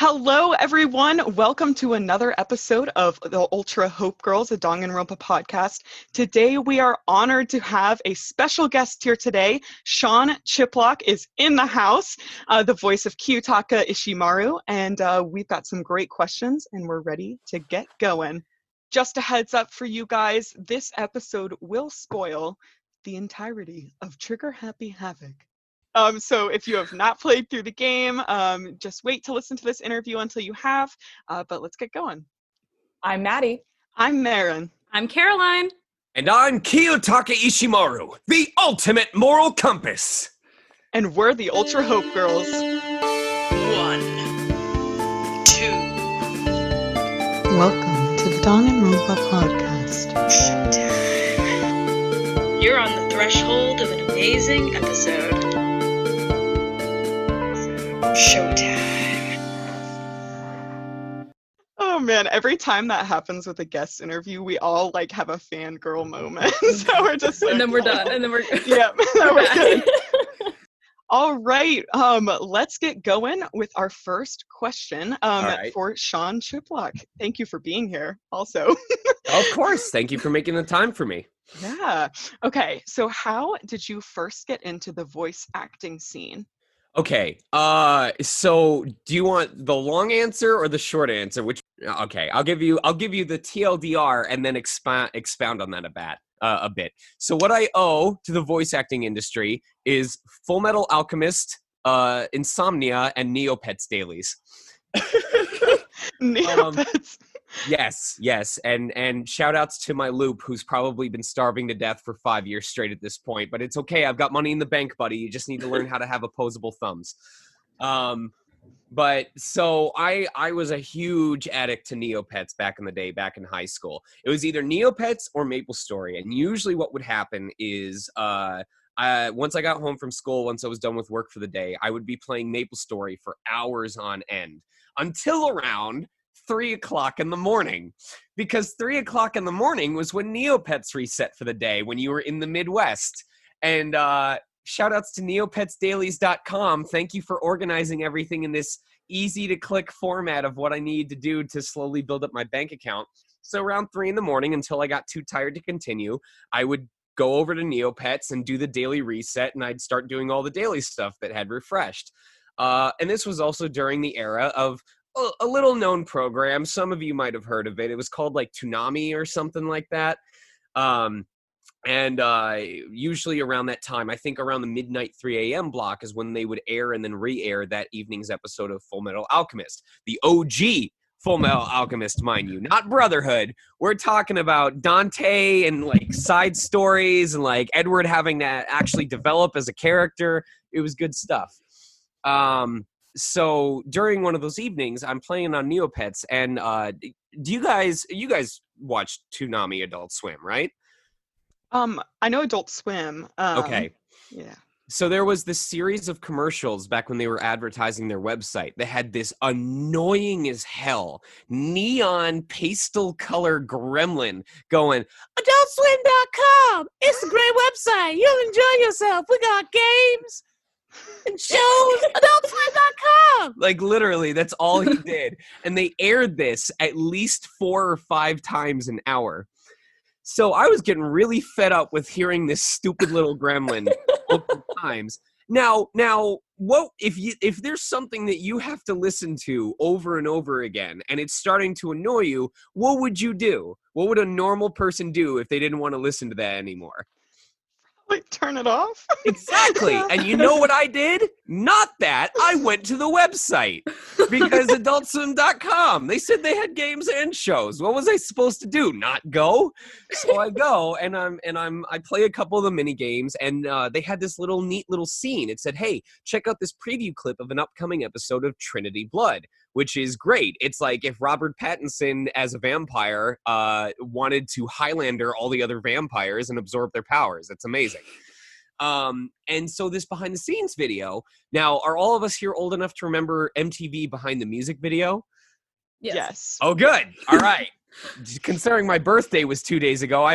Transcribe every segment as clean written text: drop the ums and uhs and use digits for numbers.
Hello, everyone. Welcome to another episode of the Ultra Hope Girls, a Danganronpa podcast. Today, we are honored to have a special guest here today. Sean Chiplock is in the house, the voice of Kiyotaka Ishimaru, and we've got some great questions, and we're ready to get going. Just a heads up for you guys, this episode will spoil the entirety of Trigger Happy Havoc. So if you have not played through the game, just wait to listen to this interview until you have, but let's get going. I'm Maddie. I'm Marin. I'm Caroline. And I'm Kiyotaka Ishimaru, the ultimate moral compass. And we're the Ultra Hope Girls. 1, 2. Welcome to the Danganronpa podcast. Showtime. You're on the threshold of an amazing episode. Showtime. Oh man, every time that happens with a guest interview, we all like have a fangirl moment. So we're just And then we're done. And then we're yeah, we're good. All right, let's get going with our first question for Sean Chiplock. Thank you for being here also. Of course. Thank you for making the time for me. Yeah. Okay, so how did you first get into the voice acting scene? Okay. So do you want the long answer or the short answer? Okay, I'll give you the TLDR and then expound on that a bit. So what I owe to the voice acting industry is Full Metal Alchemist, Insomnia, and Neopets dailies. Neopets. Yes, and shout outs to my loop, who's probably been starving to death for 5 years straight at this point, but it's okay. I've got money in the bank, buddy. You just need to learn how to have opposable thumbs. But so I was a huge addict to Neopets back in the day, back in high school. It was either Neopets or Maple Story, and usually what would happen is once I got home from school, once I was done with work for the day, I would be playing Maple Story for hours on end until around 3 o'clock in the morning, because 3 o'clock in the morning was when Neopets reset for the day when you were in the Midwest. And shout outs to neopetsdailies.com. Thank you for organizing everything in this easy to click format of what I need to do to slowly build up my bank account. So around 3 in the morning, until I got too tired to continue, I would go over to Neopets and do the daily reset, and I'd start doing all the daily stuff that had refreshed. And this was also during the era of a little known program. Some of you might have heard of it. It was called like Toonami or something like that. Usually around that time, I think around the midnight 3 a.m. block is when they would air and then re-air that evening's episode of Full Metal Alchemist. The OG Full Metal Alchemist, mind you, not Brotherhood. We're talking about Dante and like side stories and like Edward having to actually develop as a character. It was good stuff. So during one of those evenings, I'm playing on Neopets, and do you guys watch Toonami Adult Swim, right? I know Adult Swim. Okay. Yeah. So there was this series of commercials back when they were advertising their website that had this annoying as hell neon pastel color gremlin going, AdultSwim.com. It's a great website. You'll enjoy yourself. We got games and shows. AdultSwim.com. Like literally, that's all he did. And they aired this at least 4 or 5 times an hour. So I was getting really fed up with hearing this stupid little gremlin multiple times. Now, what if there's something that you have to listen to over and over again, and it's starting to annoy you? What would you do? What would a normal person do if they didn't want to listen to that anymore? Like turn it off? Exactly. And you know what I did? Not that. I went to the website because AdultSwim.com. They said they had games and shows. What was I supposed to do? Not go? So I go and I play a couple of the mini games, and they had this neat little scene. It said, "Hey, check out this preview clip of an upcoming episode of Trinity Blood," which is great. It's like if Robert Pattinson as a vampire wanted to Highlander all the other vampires and absorb their powers. That's amazing. And so this behind the scenes video, now, are all of us here old enough to remember MTV Behind the Music video? Yes. Oh, good. All right. considering my birthday was 2 days ago,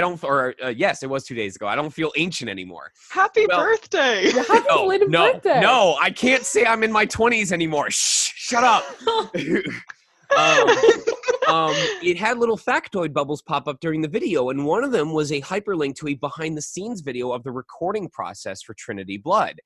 yes, it was 2 days ago. I don't feel ancient anymore. Happy birthday! Happy belated birthday. No, I can't say I'm in my 20s anymore. Shh, shut up. It had little factoid bubbles pop up during the video, and one of them was a hyperlink to a behind-the-scenes video of the recording process for Trinity Blood.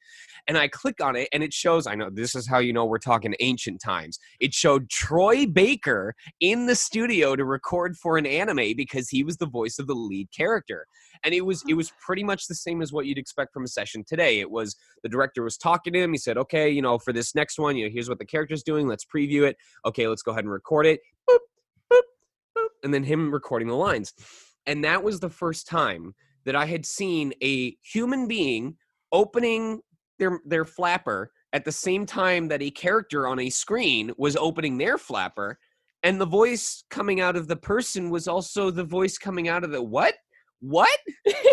And I click on it, and it shows, I know, this is how you know we're talking ancient times. It showed Troy Baker in the studio to record for an anime because he was the voice of the lead character. And it was pretty much the same as what you'd expect from a session today. It was, the director was talking to him. He said, okay, for this next one, here's what the character's doing. Let's preview it. Okay, let's go ahead and record it. Boop, boop, boop. And then him recording the lines. And that was the first time that I had seen a human being opening their flapper at the same time that a character on a screen was opening their flapper. And the voice coming out of the person was also the voice coming out of the what?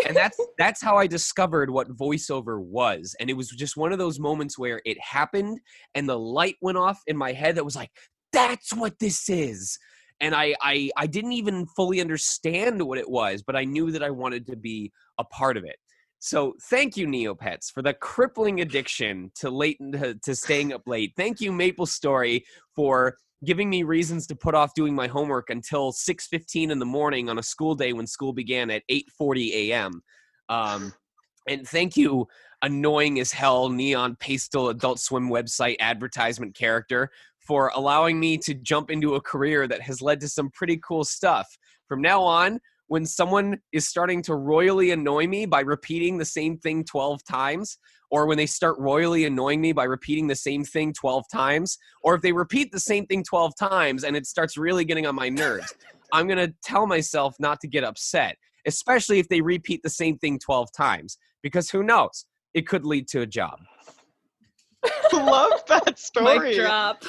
And that's how I discovered what voiceover was. And it was just one of those moments where it happened and the light went off in my head that was like, that's what this is. And I didn't even fully understand what it was, but I knew that I wanted to be a part of it. So thank you, Neopets, for the crippling addiction to staying up late. Thank you, Maple Story, for giving me reasons to put off doing my homework until 6:15 in the morning on a school day when school began at 8:40 a.m. And thank you, annoying as hell neon pastel Adult Swim website advertisement character, for allowing me to jump into a career that has led to some pretty cool stuff. From now on, when someone is starting to royally annoy me by repeating the same thing 12 times, or when they start royally annoying me by repeating the same thing 12 times, or if they repeat the same thing 12 times and it starts really getting on my nerves, I'm going to tell myself not to get upset, especially if they repeat the same thing 12 times, because who knows? It could lead to a job. Love that story. Mic drop.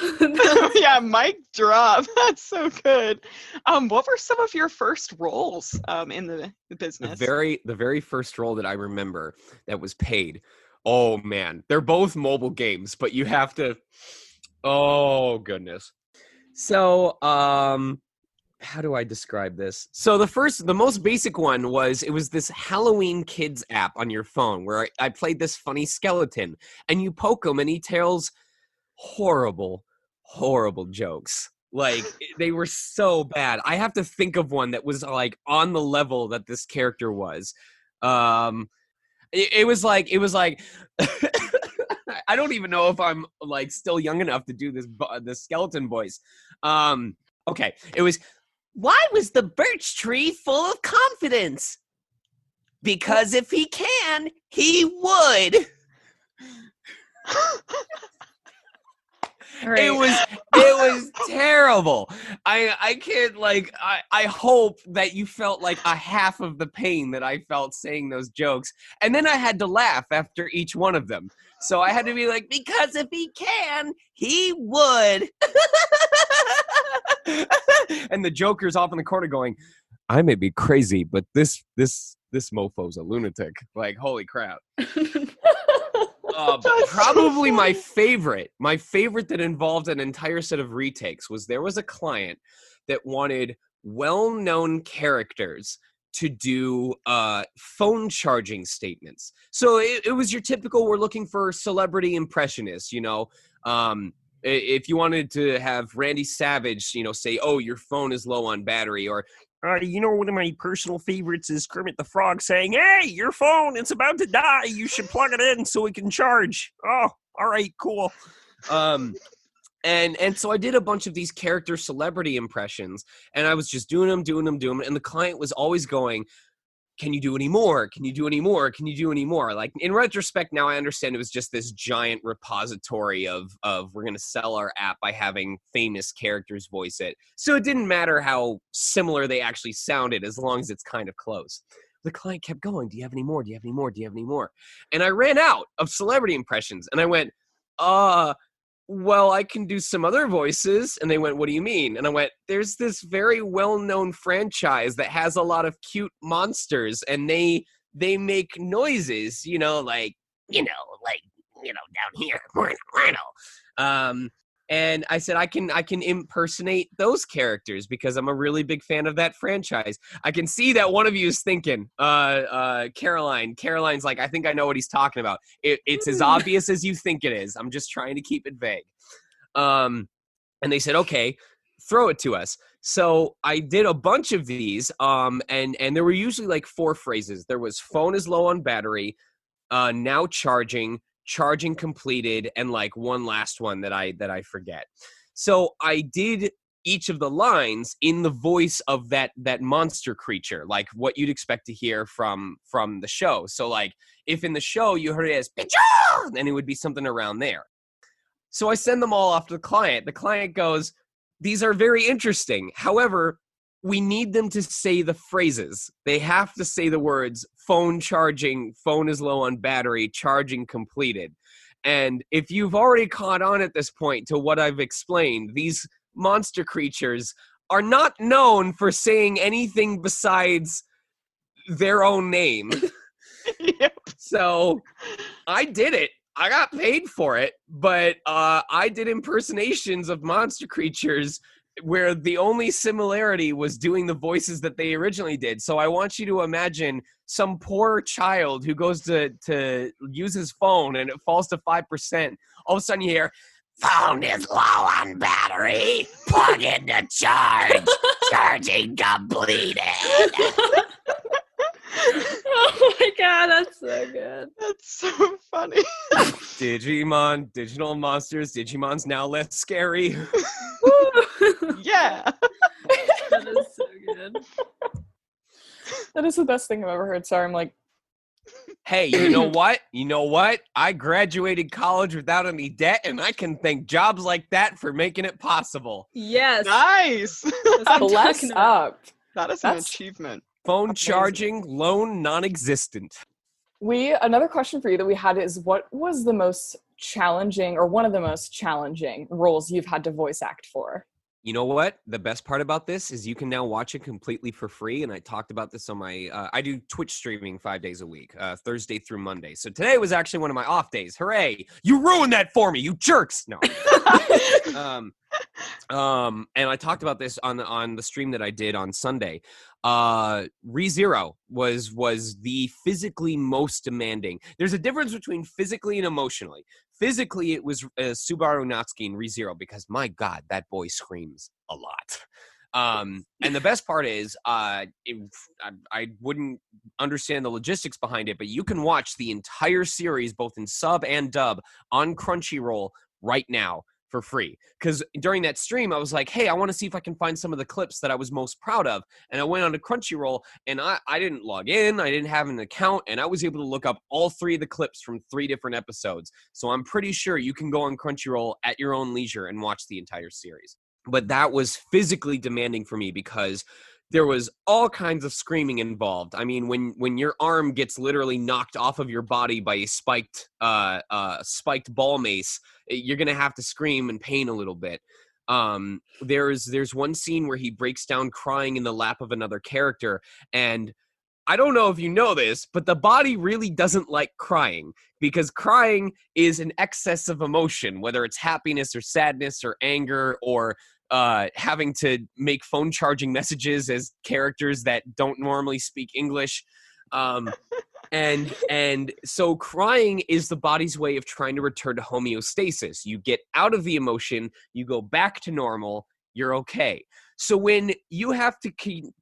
Yeah, mic drop. That's so good. What were some of your first roles in the business? The very first role that I remember that was paid. Oh man, they're both mobile games, but you have to. Oh goodness. So, how do I describe this? So the most basic one was, it was this Halloween kids app on your phone where I played this funny skeleton, and you poke him and he tells horrible, horrible jokes. Like, they were so bad. I have to think of one that was like on the level that this character was. It was like I don't even know if I'm like still young enough to do this skeleton voice. Okay, it was, why was the birch tree full of confidence? Because if he can, he would. Right. It was terrible. I can't, like, I hope that you felt like a half of the pain that I felt saying those jokes. And then I had to laugh after each one of them. So I had to be like, because if he can, he would. And the Joker's off in the corner going, I may be crazy, but this mofo's a lunatic. Like, holy crap. Probably my favorite that involved an entire set of retakes was, there was a client that wanted well-known characters to do phone charging statements. So it was your typical, we're looking for celebrity impressionists, if you wanted to have Randy Savage, say, oh, your phone is low on battery, or one of my personal favorites is Kermit the Frog saying, hey, your phone, it's about to die. You should plug it in so it can charge. Oh, all right, cool. And so I did a bunch of these character celebrity impressions, and I was just doing them. And the client was always going, can you do any more? Can you do any more? Can you do any more? Like, in retrospect, now I understand it was just this giant repository of we're going to sell our app by having famous characters voice it. So it didn't matter how similar they actually sounded, as long as it's kind of close. The client kept going, do you have any more? Do you have any more? Do you have any more? And I ran out of celebrity impressions, and I went, well, I can do some other voices. And they went, what do you mean? And I went, there's this very well-known franchise that has a lot of cute monsters, and they make noises, down here, rhino. And I said, I can impersonate those characters because I'm a really big fan of that franchise. I can see that one of you is thinking, Caroline's like, I think I know what he's talking about. It's as obvious as you think it is. I'm just trying to keep it vague. And they said, okay, throw it to us. So I did a bunch of these, and there were usually like 4 phrases. There was phone is low on battery, now charging completed, and like one last one that I forget. So I did each of the lines in the voice of that monster creature, like what you'd expect to hear from the show. So like if in the show you heard it as Pichu, then it would be something around there. So I send them all off to the client. The client goes, these are very interesting. However, we need them to say the phrases. They have to say the words phone charging, phone is low on battery, charging completed. And if you've already caught on at this point to what I've explained, these monster creatures are not known for saying anything besides their own name. Yep. So I did it. I got paid for it, but I did impersonations of monster creatures where the only similarity was doing the voices that they originally did. So I want you to imagine some poor child who goes to use his phone and it falls to 5%. All of a sudden you hear, phone is low on battery, plug in to charge, charging completed. Oh my god, that's so good. That's so funny. Digimon, digital monsters, Digimon's now less scary. Yeah. That is so good. That is the best thing I've ever heard. Sorry, I'm like, Hey, you know what? I graduated college without any debt, and I can thank jobs like that for making it possible. Yes. Nice. That's what I'm bless talking about. up. That is an That's- achievement. Phone Amazing. charging, loan non-existent. Another question for you that we had is, what was the most challenging or one of the most challenging roles you've had to voice act for? You know what? The best part about this is you can now watch it completely for free. And I talked about this on my, I do Twitch streaming 5 days a week, Thursday through Monday. So today was actually one of my off days. Hooray. You ruined that for me, you jerks. No. And I talked about this on the stream that I did on Sunday. ReZero was the physically most demanding. There's a difference between physically and emotionally. Physically, it was Subaru Natsuki and ReZero because, my God, that boy screams a lot. And the best part is, I wouldn't understand the logistics behind it, but you can watch the entire series, both in sub and dub, on Crunchyroll right now for free. Because during that stream, I was like, hey, I want to see if I can find some of the clips that I was most proud of. And I went on to Crunchyroll, and I didn't log in. I didn't have an account, and I was able to look up all 3 of the clips from 3 different episodes. So I'm pretty sure you can go on Crunchyroll at your own leisure and watch the entire series. But that was physically demanding for me because there was all kinds of screaming involved. I mean, when your arm gets literally knocked off of your body by a spiked ball mace, you're gonna have to scream in pain a little bit. There's one scene where he breaks down crying in the lap of another character, and I don't know if you know this, but the body really doesn't like crying because crying is an excess of emotion, whether it's happiness or sadness or anger or having to make phone charging messages as characters that don't normally speak English. And so crying is the body's way of trying to return to homeostasis. You get out of the emotion, you go back to normal, you're okay. So when you have to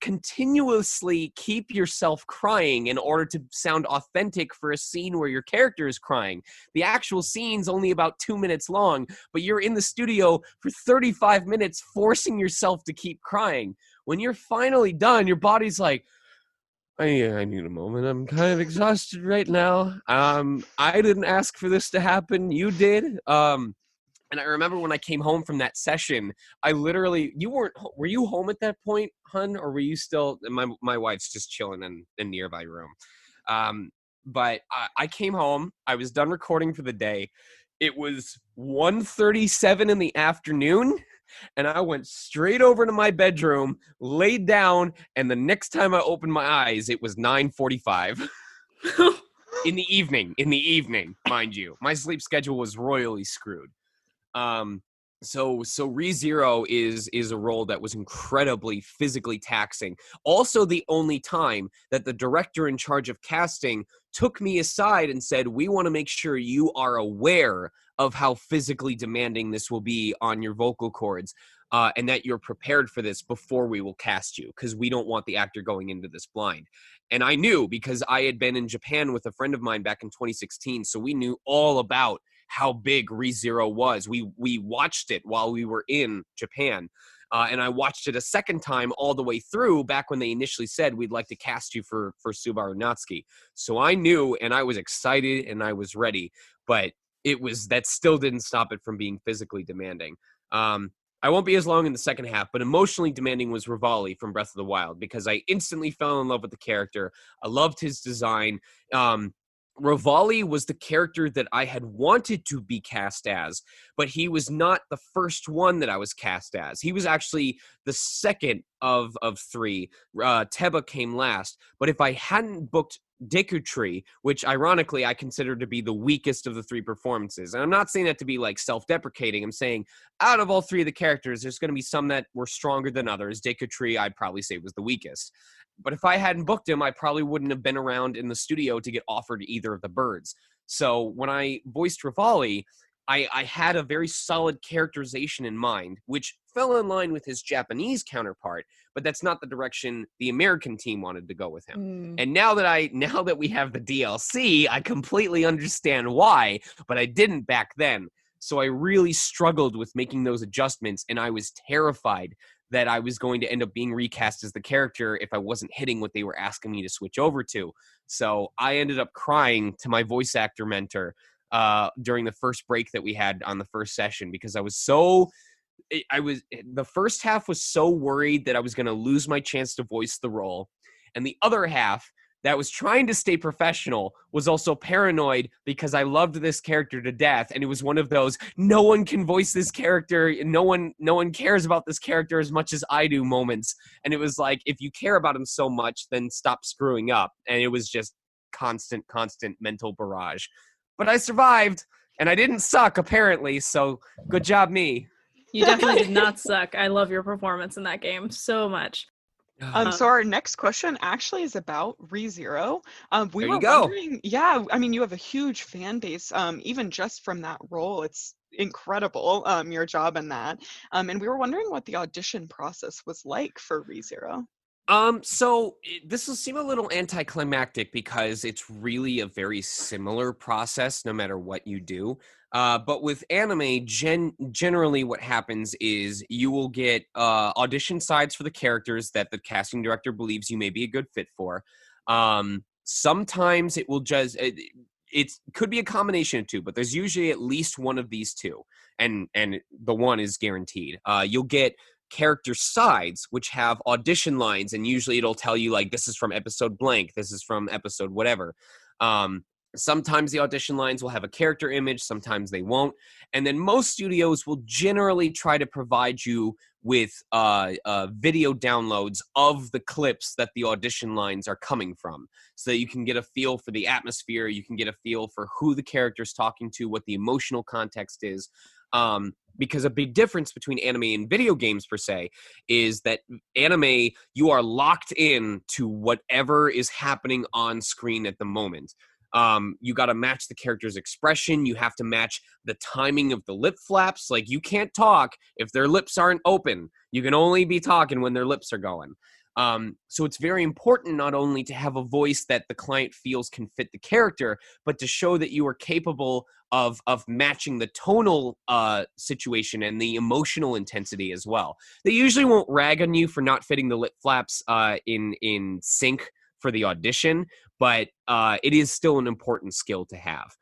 continuously keep yourself crying in order to sound authentic for a scene where your character is crying, the actual scene's only about 2 minutes long, but you're in the studio for 35 minutes forcing yourself to keep crying. When you're finally done, your body's like, I need a moment. I'm kind of exhausted right now. I didn't ask for this to happen. You did. And I remember when I came home from that session, I literally, were you home at that point, hun? Or were you still, my wife's just chilling in a nearby room. But I came home, I was done recording for the day. It was 1:37 in the afternoon, and I went straight over to my bedroom, laid down, and the next time I opened my eyes, it was 9:45. In the evening, mind you. My sleep schedule was royally screwed. So ReZero is a role that was incredibly physically taxing. Also, the only time that the director in charge of casting took me aside and said, "We want to make sure you are aware of how physically demanding this will be on your vocal cords, and that you're prepared for this before we will cast you, because we don't want the actor going into this blind." And I knew, because I had been in Japan with a friend of mine back in 2016, so we knew all about how big ReZero was. We watched it while we were in Japan. And I watched it a second time all the way through back when they initially said, "We'd like to cast you for Subaru Natsuki." So I knew, and I was excited and I was ready, but that still didn't stop it from being physically demanding. I won't be as long in the second half, but emotionally demanding was Rivali from Breath of the Wild, because I instantly fell in love with the character. I loved his design. Rivali was the character that I had wanted to be cast as, but he was not the first one that I was cast as. He was actually the second of three. Teba came last. But if I hadn't booked Deku Tree, which ironically I consider to be the weakest of the three performances, and I'm not saying that to be like self-deprecating, I'm saying out of all three of the characters, there's going to be some that were stronger than others. Deku Tree, I'd probably say, was the weakest. But if I hadn't booked him, I probably wouldn't have been around in the studio to get offered either of the birds. So when I voiced Rivali, I had a very solid characterization in mind, which fell in line with his Japanese counterpart, but that's not the direction the American team wanted to go with him. And now that we have the DLC, I completely understand why, but I didn't back then. So I really struggled with making those adjustments, and I was terrified that I was going to end up being recast as the character if I wasn't hitting what they were asking me to switch over to. So I ended up crying to my voice actor mentor during the first break that we had on the first session, because the first half was so worried that I was going to lose my chance to voice the role. And the other half that was trying to stay professional was also paranoid, because I loved this character to death. And it was one of those, no one can voice this character. No one cares about this character as much as I do moments. And it was like, if you care about him so much, then stop screwing up. And it was just constant mental barrage. But I survived, and I didn't suck, apparently. So good job, me. You definitely did not suck. I love your performance in that game so much. So our next question actually is about ReZero. We There were you go. wondering, yeah, I mean, you have a huge fan base, even just from that role. It's incredible, your job in that. And we were wondering what the audition process was like for ReZero. This will seem a little anticlimactic, because it's really a very similar process no matter what you do. But with anime, generally what happens is you will get audition sides for the characters that the casting director believes you may be a good fit for. Sometimes it will just it could be a combination of two, but there's usually at least one of these two, and the one is guaranteed. You'll get character sides, which have audition lines, and usually it'll tell you, like, this is from episode blank, this is from episode whatever. Sometimes the audition lines will have a character image, sometimes they won't. And then most studios will generally try to provide you with video downloads of the clips that the audition lines are coming from, so that you can get a feel for the atmosphere, you can get a feel for who the character's talking to, what the emotional context is. Because a big difference between anime and video games, per se, is that anime, you are locked in to whatever is happening on screen at the moment. You got to match the character's expression. You have to match the timing of the lip flaps. Like, you can't talk if their lips aren't open. You can only be talking when their lips are going. So it's very important not only to have a voice that the client feels can fit the character, but to show that you are capable of matching the tonal situation and the emotional intensity as well. They usually won't rag on you for not fitting the lip flaps in sync for the audition, but it is still an important skill to have.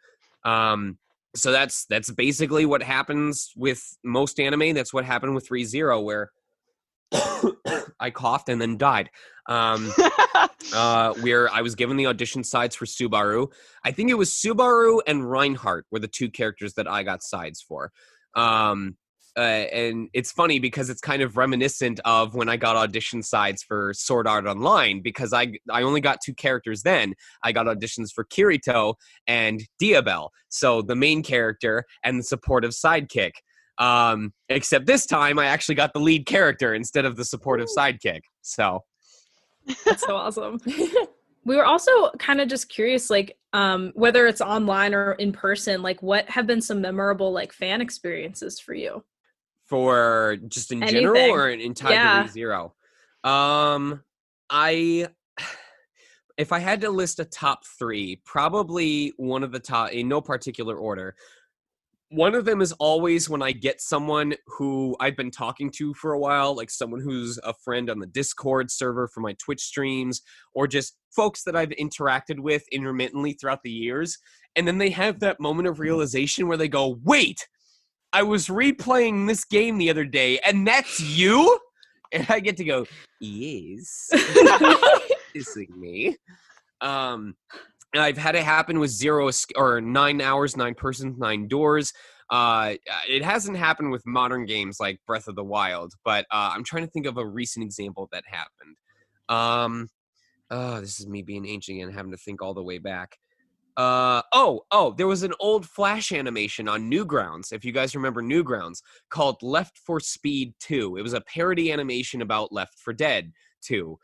So that's basically what happens with most anime. That's what happened with ReZero, where I coughed and then died. Where I was given the audition sides for Subaru. I think it was Subaru and Reinhardt were the two characters that I got sides for. And it's funny because it's kind of reminiscent of when I got audition sides for Sword Art Online, because I only got two characters then. I got auditions for Kirito and Diabel, so the main character and the supportive sidekick. Except this time I actually got the lead character instead of the supportive sidekick. So That's so awesome. We were also kind of just curious, like, whether it's online or in person, like, what have been some memorable, like, fan experiences for you? for just in Anything. general or in Entirely Yeah. Zero? If I had to list a top 3, probably one of the top, in no particular order, one of them is always when I get someone who I've been talking to for a while, like someone who's a friend on the Discord server for my Twitch streams, or just folks that I've interacted with intermittently throughout the years. And then they have that moment of realization where they go, wait, I was replaying this game the other day, and that's you? And I get to go, yes, this is me. And I've had it happen with 9 hours, 9 persons, 9 doors. It hasn't happened with modern games like Breath of the Wild, but I'm trying to think of a recent example that happened. This is me being ancient and having to think all the way back. There was an old Flash animation on Newgrounds, if you guys remember Newgrounds, called Left 4 Speed 2. It was a parody animation about Left 4 Dead 2.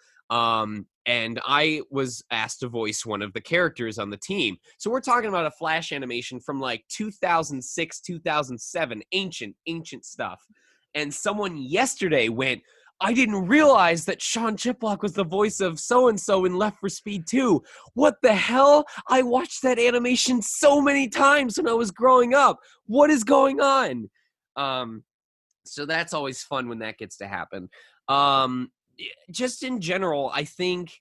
And I was asked to voice one of the characters on the team. So we're talking about a Flash animation from like 2006, 2007, ancient stuff. And someone yesterday went, I didn't realize that Sean Chiplock was the voice of so-and-so in Left 4 Speed 2. What the hell? I watched that animation so many times when I was growing up. What is going on? So that's always fun when that gets to happen. Just in general, I think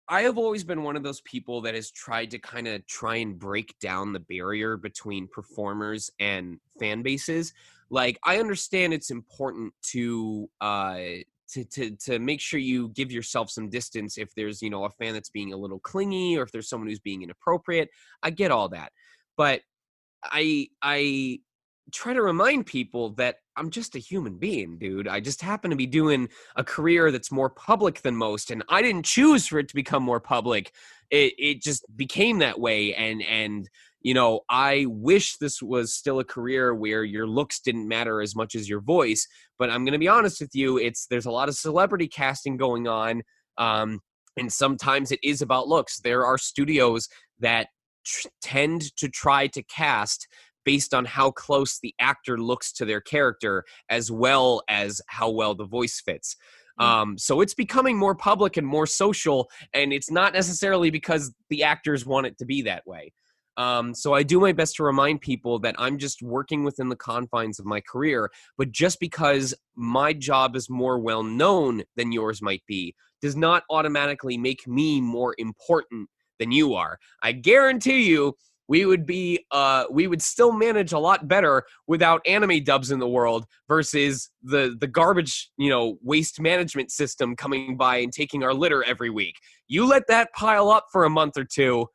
I have always been one of those people that has tried to kind of try and break down the barrier between performers and fan bases. Like, I understand it's important to make sure you give yourself some distance if there's, a fan that's being a little clingy or if there's someone who's being inappropriate. I get all that. But I try to remind people that I'm just a human being, dude. I just happen to be doing a career that's more public than most, and I didn't choose for it to become more public. It just became that way, and I wish this was still a career where your looks didn't matter as much as your voice, but I'm going to be honest with you, there's a lot of celebrity casting going on, and sometimes it is about looks. There are studios that tend to try to cast based on how close the actor looks to their character, as well as how well the voice fits. So it's becoming more public and more social, and it's not necessarily because the actors want it to be that way. So I do my best to remind people that I'm just working within the confines of my career, but just because my job is more well-known than yours might be, does not automatically make me more important than you are. I guarantee you, we would still manage a lot better without anime dubs in the world versus the garbage, waste management system coming by and taking our litter every week. You let that pile up for a month or two,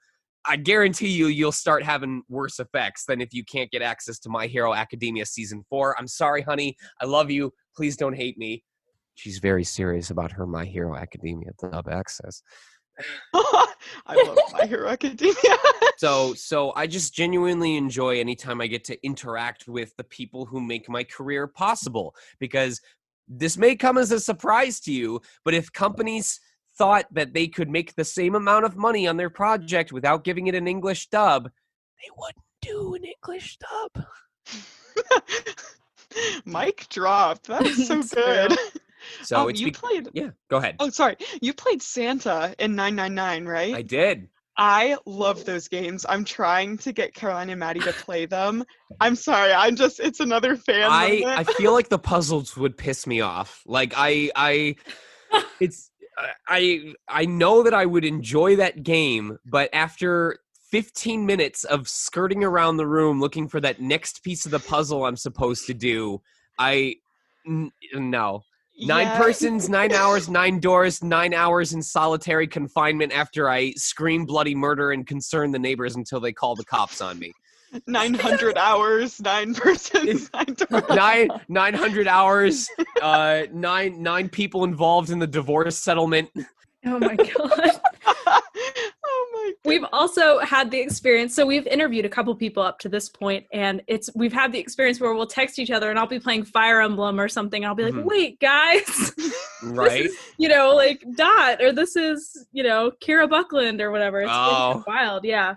I guarantee you'll start having worse effects than if you can't get access to My Hero Academia Season 4. I'm sorry, honey. I love you. Please don't hate me. She's very serious about her My Hero Academia dub access. I love My Hero Academia. So I just genuinely enjoy anytime I get to interact with the people who make my career possible, because this may come as a surprise to you, but if companies thought that they could make the same amount of money on their project without giving it an English dub, they wouldn't do an English dub. Mic drop. That's so good. So Yeah, go ahead. Oh, sorry. You played Santa in 999, right? I did. I love those games. I'm trying to get Caroline and Maddie to play them. I'm sorry. It's another fan moment. I feel like the puzzles would piss me off. Like I know that I would enjoy that game, but after 15 minutes of skirting around the room looking for that next piece of the puzzle I'm supposed to do, no. 9 persons, 9 hours, 9 doors, 9 hours in solitary confinement after I scream bloody murder and concern the neighbors until they call the cops on me. 900 hours, 9 persons, 9 doors. 900 hours, 9 people involved in the divorce settlement. Oh my god. Oh my We've also had the experience. So we've interviewed a couple people up to this point, and we've had the experience where we'll text each other, and I'll be playing Fire Emblem or something. And I'll be like, "Wait, guys, Right? this is, like Dot, or this is, Kira Buckland or whatever." It's been wild. Yeah.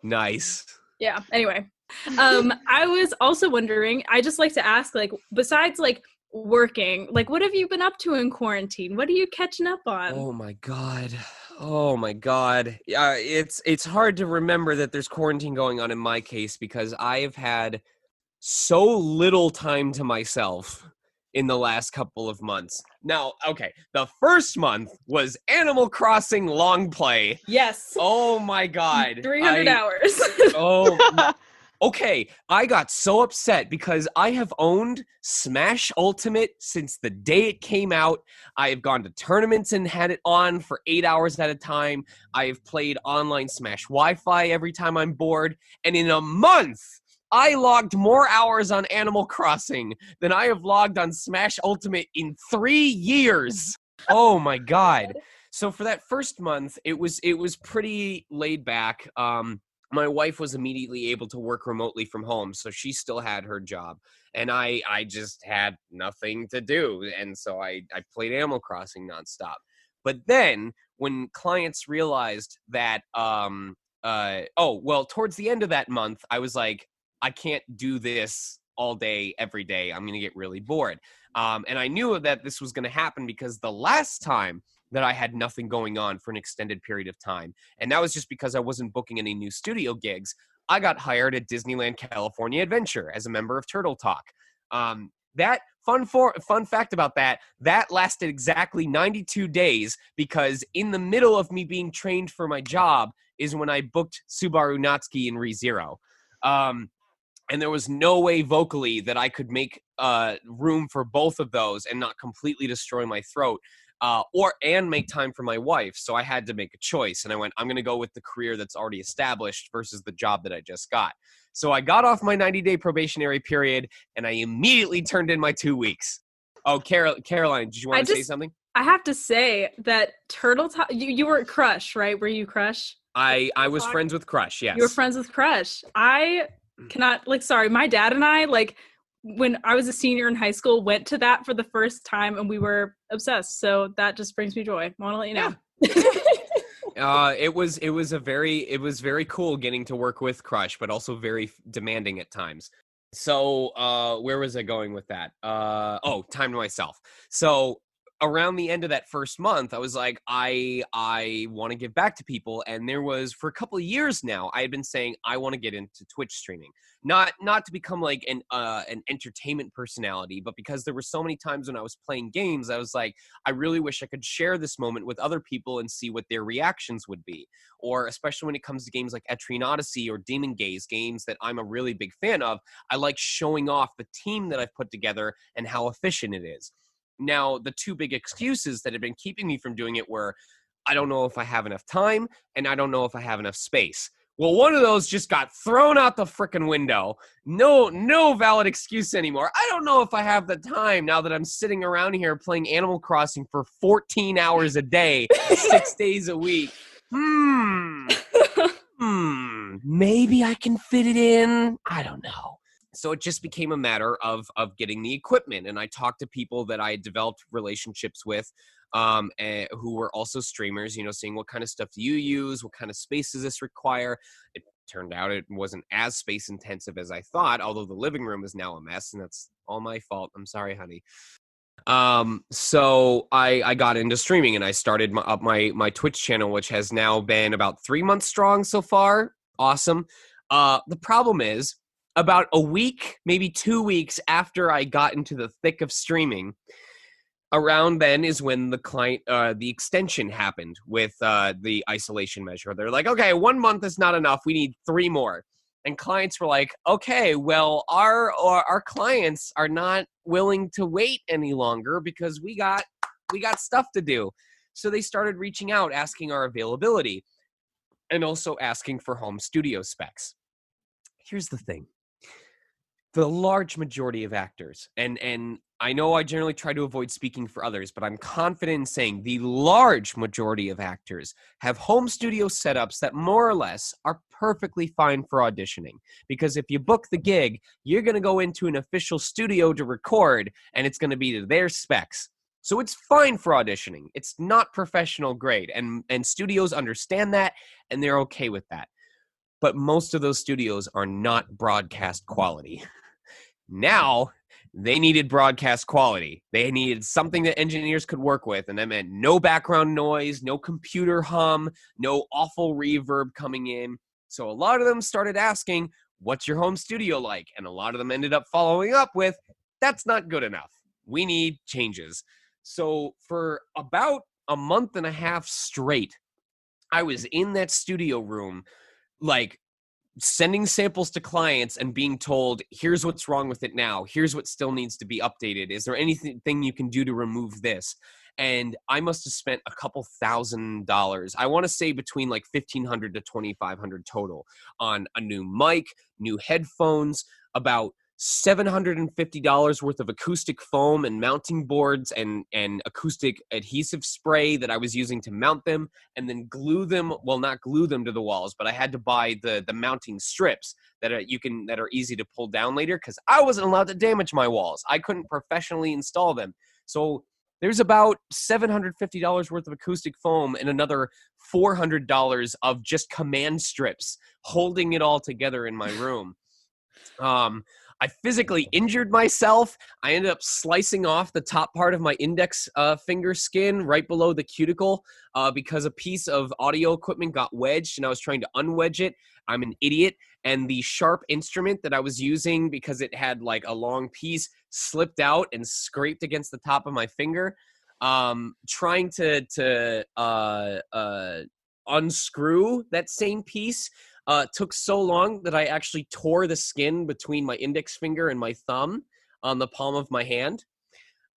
Nice. Yeah. Anyway, I was also wondering. I just like to ask, like, besides like working, like, what have you been up to in quarantine? What are you catching up on? Oh my god. It's hard to remember that there's quarantine going on in my case because I have had so little time to myself in the last couple of months. Now, okay, the first month was Animal Crossing long play. Yes. Oh my god. 300 hours. Okay, I got so upset because I have owned Smash Ultimate since the day it came out. I have gone to tournaments and had it on for 8 hours at a time. I have played online Smash Wi-Fi every time I'm bored. And in a month, I logged more hours on Animal Crossing than I have logged on Smash Ultimate in 3 years. Oh my god. So for that first month, it was pretty laid back. My wife was immediately able to work remotely from home, so she still had her job. And I just had nothing to do. And so I played Animal Crossing nonstop. But then when clients realized that, towards the end of that month, I was like, I can't do this all day, every day. I'm going to get really bored. And I knew that this was going to happen because the last time that I had nothing going on for an extended period of time, and that was just because I wasn't booking any new studio gigs, I got hired at Disneyland California Adventure as a member of Turtle Talk. That fun fact about that lasted exactly 92 days because in the middle of me being trained for my job is when I booked Subaru Natsuki in ReZero. And there was no way vocally that I could make room for both of those and not completely destroy my throat. And make time for my wife. So I had to make a choice. And I went, I'm going to go with the career that's already established versus the job that I just got. So I got off my 90-day probationary period and I immediately turned in my 2 weeks. Oh, Caroline, did you want to say something? I have to say that Turtle Talk, you were at Crush, right? Were you Crush? I was friends with Crush, yes. You were friends with Crush. I cannot, my dad and I, when I was a senior in high school, went to that for the first time and we were obsessed. So that just brings me joy. I want to let you know. It was very cool getting to work with Crush, but also very demanding at times. So where was I going with that? Time to myself. So around the end of that first month, I was like, I want to give back to people. And there was, for a couple of years now, I had been saying, I want to get into Twitch streaming. Not to become like an entertainment personality, but because there were so many times when I was playing games, I was like, I really wish I could share this moment with other people and see what their reactions would be. Or especially when it comes to games like Etrian Odyssey or Demon Gaze, games that I'm a really big fan of, I like showing off the team that I've put together and how efficient it is. Now, the two big excuses that have been keeping me from doing it were, I don't know if I have enough time, and I don't know if I have enough space. Well, one of those just got thrown out the frickin' window. No valid excuse anymore. I don't know if I have the time now that I'm sitting around here playing Animal Crossing for 14 hours a day, 6 days a week. Maybe I can fit it in. I don't know. So it just became a matter of getting the equipment. And I talked to people that I had developed relationships with who were also streamers, saying what kind of stuff do you use? What kind of space does this require? It turned out it wasn't as space intensive as I thought, although the living room is now a mess and that's all my fault. I'm sorry, honey. So I got into streaming and I started up my Twitch channel, which has now been about 3 months strong so far. Awesome. The problem is, about a week, maybe 2 weeks after I got into the thick of streaming, around then is when the extension happened with the isolation measure. They're like, okay, 1 month is not enough. We need 3 more. And clients were like, okay, well, our clients are not willing to wait any longer because we got stuff to do. So they started reaching out, asking our availability, and also asking for home studio specs. Here's the thing. The large majority of actors, and I know I generally try to avoid speaking for others, but I'm confident in saying the large majority of actors have home studio setups that more or less are perfectly fine for auditioning. Because if you book the gig, you're going to go into an official studio to record, and it's going to be to their specs. So it's fine for auditioning. It's not professional grade, and studios understand that, and they're okay with that. But most of those studios are not broadcast quality. Now, they needed broadcast quality. They needed something that engineers could work with, and that meant no background noise, no computer hum, no awful reverb coming in. So a lot of them started asking, what's your home studio like? And a lot of them ended up following up with, that's not good enough. We need changes. So for about a month and a half straight, I was in that studio room, like, sending samples to clients and being told, here's what's wrong with it now. Here's what still needs to be updated. Is there anything you can do to remove this? And I must have spent a couple $1,000s. I want to say between like $1,500 to $2,500 total on a new mic, new headphones, about $750 worth of acoustic foam and mounting boards and acoustic adhesive spray that I was using to mount them, and then glue them. Well, not glue them to the walls, but I had to buy the mounting strips that are easy to pull down later, because I wasn't allowed to damage my walls. I couldn't professionally install them. So there's about $750 worth of acoustic foam and another $400 of just command strips holding it all together in my room. I physically injured myself. I ended up slicing off the top part of my index finger skin right below the cuticle because a piece of audio equipment got wedged and I was trying to unwedge it. I'm an idiot. And the sharp instrument that I was using, because it had like a long piece, slipped out and scraped against the top of my finger. Trying to unscrew that same piece took so long that I actually tore the skin between my index finger and my thumb on the palm of my hand.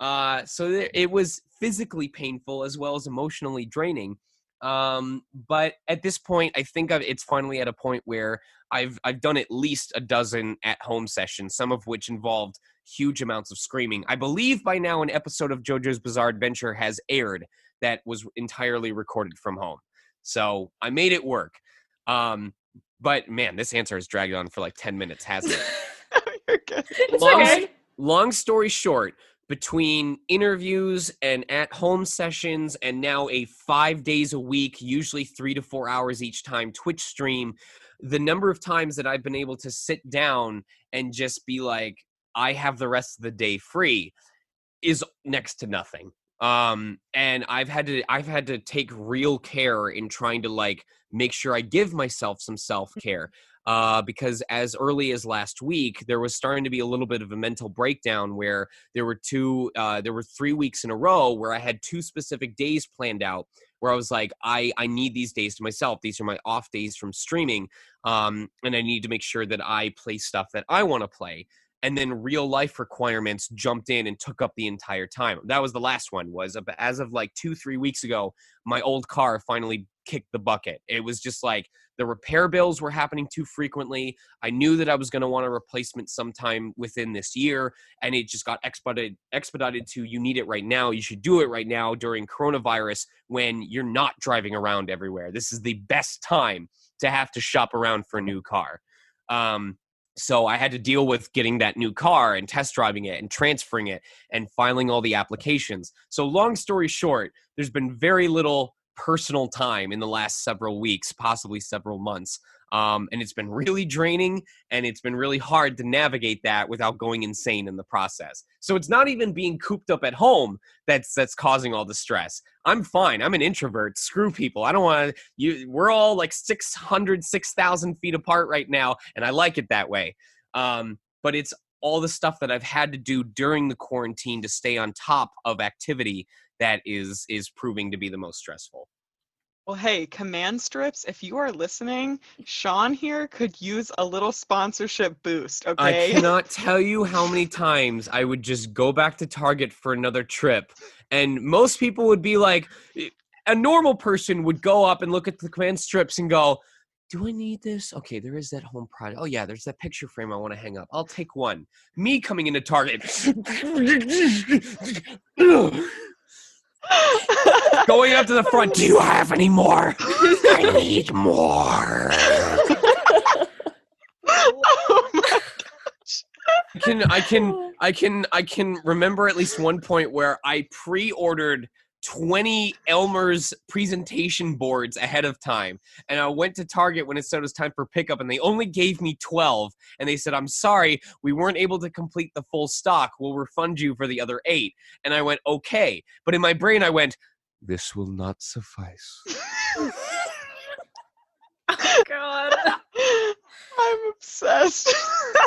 So it was physically painful as well as emotionally draining. But at this point, I think it's finally at a point where I've done at least a dozen at-home sessions, some of which involved huge amounts of screaming. I believe by now an episode of JoJo's Bizarre Adventure has aired that was entirely recorded from home. So I made it work. But man, this answer has dragged on for like 10 minutes, hasn't it? You're good. It's okay. Long story short, between interviews and at-home sessions and now a 5 days a week, usually 3 to 4 hours each time, Twitch stream, the number of times that I've been able to sit down and just be like, I have the rest of the day free is next to nothing. And I've had to take real care in trying to like make sure I give myself some self-care. Because as early as last week, there was starting to be a little bit of a mental breakdown where there were 3 weeks in a row where I had 2 specific days planned out where I was like, I need these days to myself. These are my off days from streaming. And I need to make sure that I play stuff that I want to play. And then real life requirements jumped in and took up the entire time. That was the last one, was as of like 2-3 weeks ago, my old car finally kicked the bucket. It was just like the repair bills were happening too frequently. I knew that I was going to want a replacement sometime within this year. And it just got expedited to, you need it right now. You should do it right now during coronavirus when you're not driving around everywhere. This is the best time to have to shop around for a new car. So I had to deal with getting that new car and test driving it and transferring it and filing all the applications. So long story short, there's been very little personal time in the last several weeks, possibly several months. And it's been really draining, and it's been really hard to navigate that without going insane in the process. So it's not even being cooped up at home that's causing all the stress. I'm fine. I'm an introvert. Screw people. I don't want to. We're all like 6,000 feet apart right now, and I like it that way. But it's all the stuff that I've had to do during the quarantine to stay on top of activity that is proving to be the most stressful. Well, hey, command strips, if you are listening, Sean here could use a little sponsorship boost, okay? I cannot tell you how many times I would just go back to Target for another trip, and most people would be like, a normal person would go up and look at the command strips and go, do I need this? Okay, there is that home project. Oh yeah, there's that picture frame I want to hang up. I'll take one. Me coming into Target. Going up to the front. Do you have any more? I need more. Oh my I can remember at least one point where I pre-ordered 20 Elmer's presentation boards ahead of time. And I went to Target when it said it was time for pickup, and they only gave me 12. And they said, I'm sorry, we weren't able to complete the full stock. We'll refund you for the other 8. And I went, okay. But in my brain, I went, this will not suffice. Oh, God. I'm obsessed.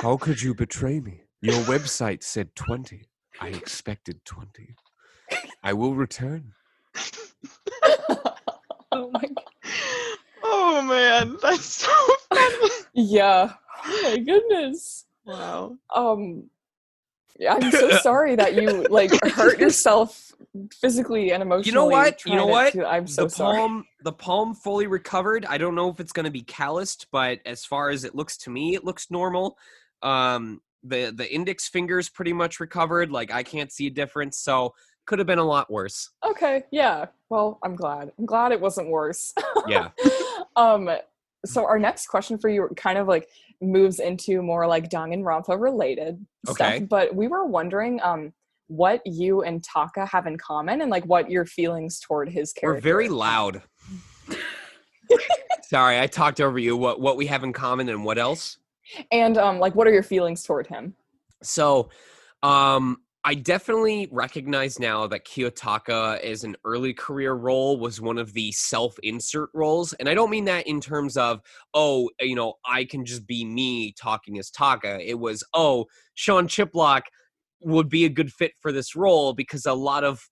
How could you betray me? Your website said 20. I expected 20. I will return. Oh my god. Oh man, that's so funny. Yeah. Oh my goodness. Wow. Yeah, I'm so sorry that you hurt yourself physically and emotionally. You know what? I'm so sorry. The palm fully recovered. I don't know if it's going to be calloused, but as far as it looks to me, it looks normal. The index finger's pretty much recovered. Like, I can't see a difference, so could have been a lot worse. Okay, yeah. Well, I'm glad. I'm glad it wasn't worse. Yeah. So our next question for you kind of moves into more Danganronpa related Okay. stuff, but we were wondering what you and Taka have in common and what your feelings toward his character. We're very loud. Sorry, I talked over you. What we have in common and what else? And what are your feelings toward him? So, I definitely recognize now that Kiyotaka as an early career role was one of the self-insert roles. And I don't mean that in terms of, I can just be me talking as Taka. It was, Sean Chiplock would be a good fit for this role because a lot of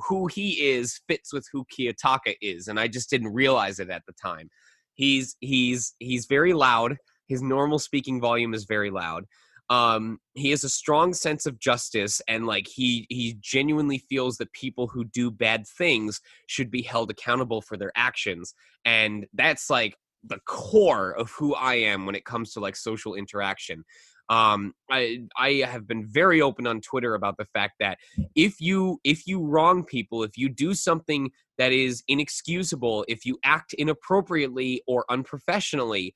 who he is fits with who Kiyotaka is. And I just didn't realize it at the time. He's very loud. His normal speaking volume is very loud. He has a strong sense of justice, and he genuinely feels that people who do bad things should be held accountable for their actions. And that's the core of who I am when it comes to social interaction. I have been very open on Twitter about the fact that if you wrong people, if you do something that is inexcusable, if you act inappropriately or unprofessionally,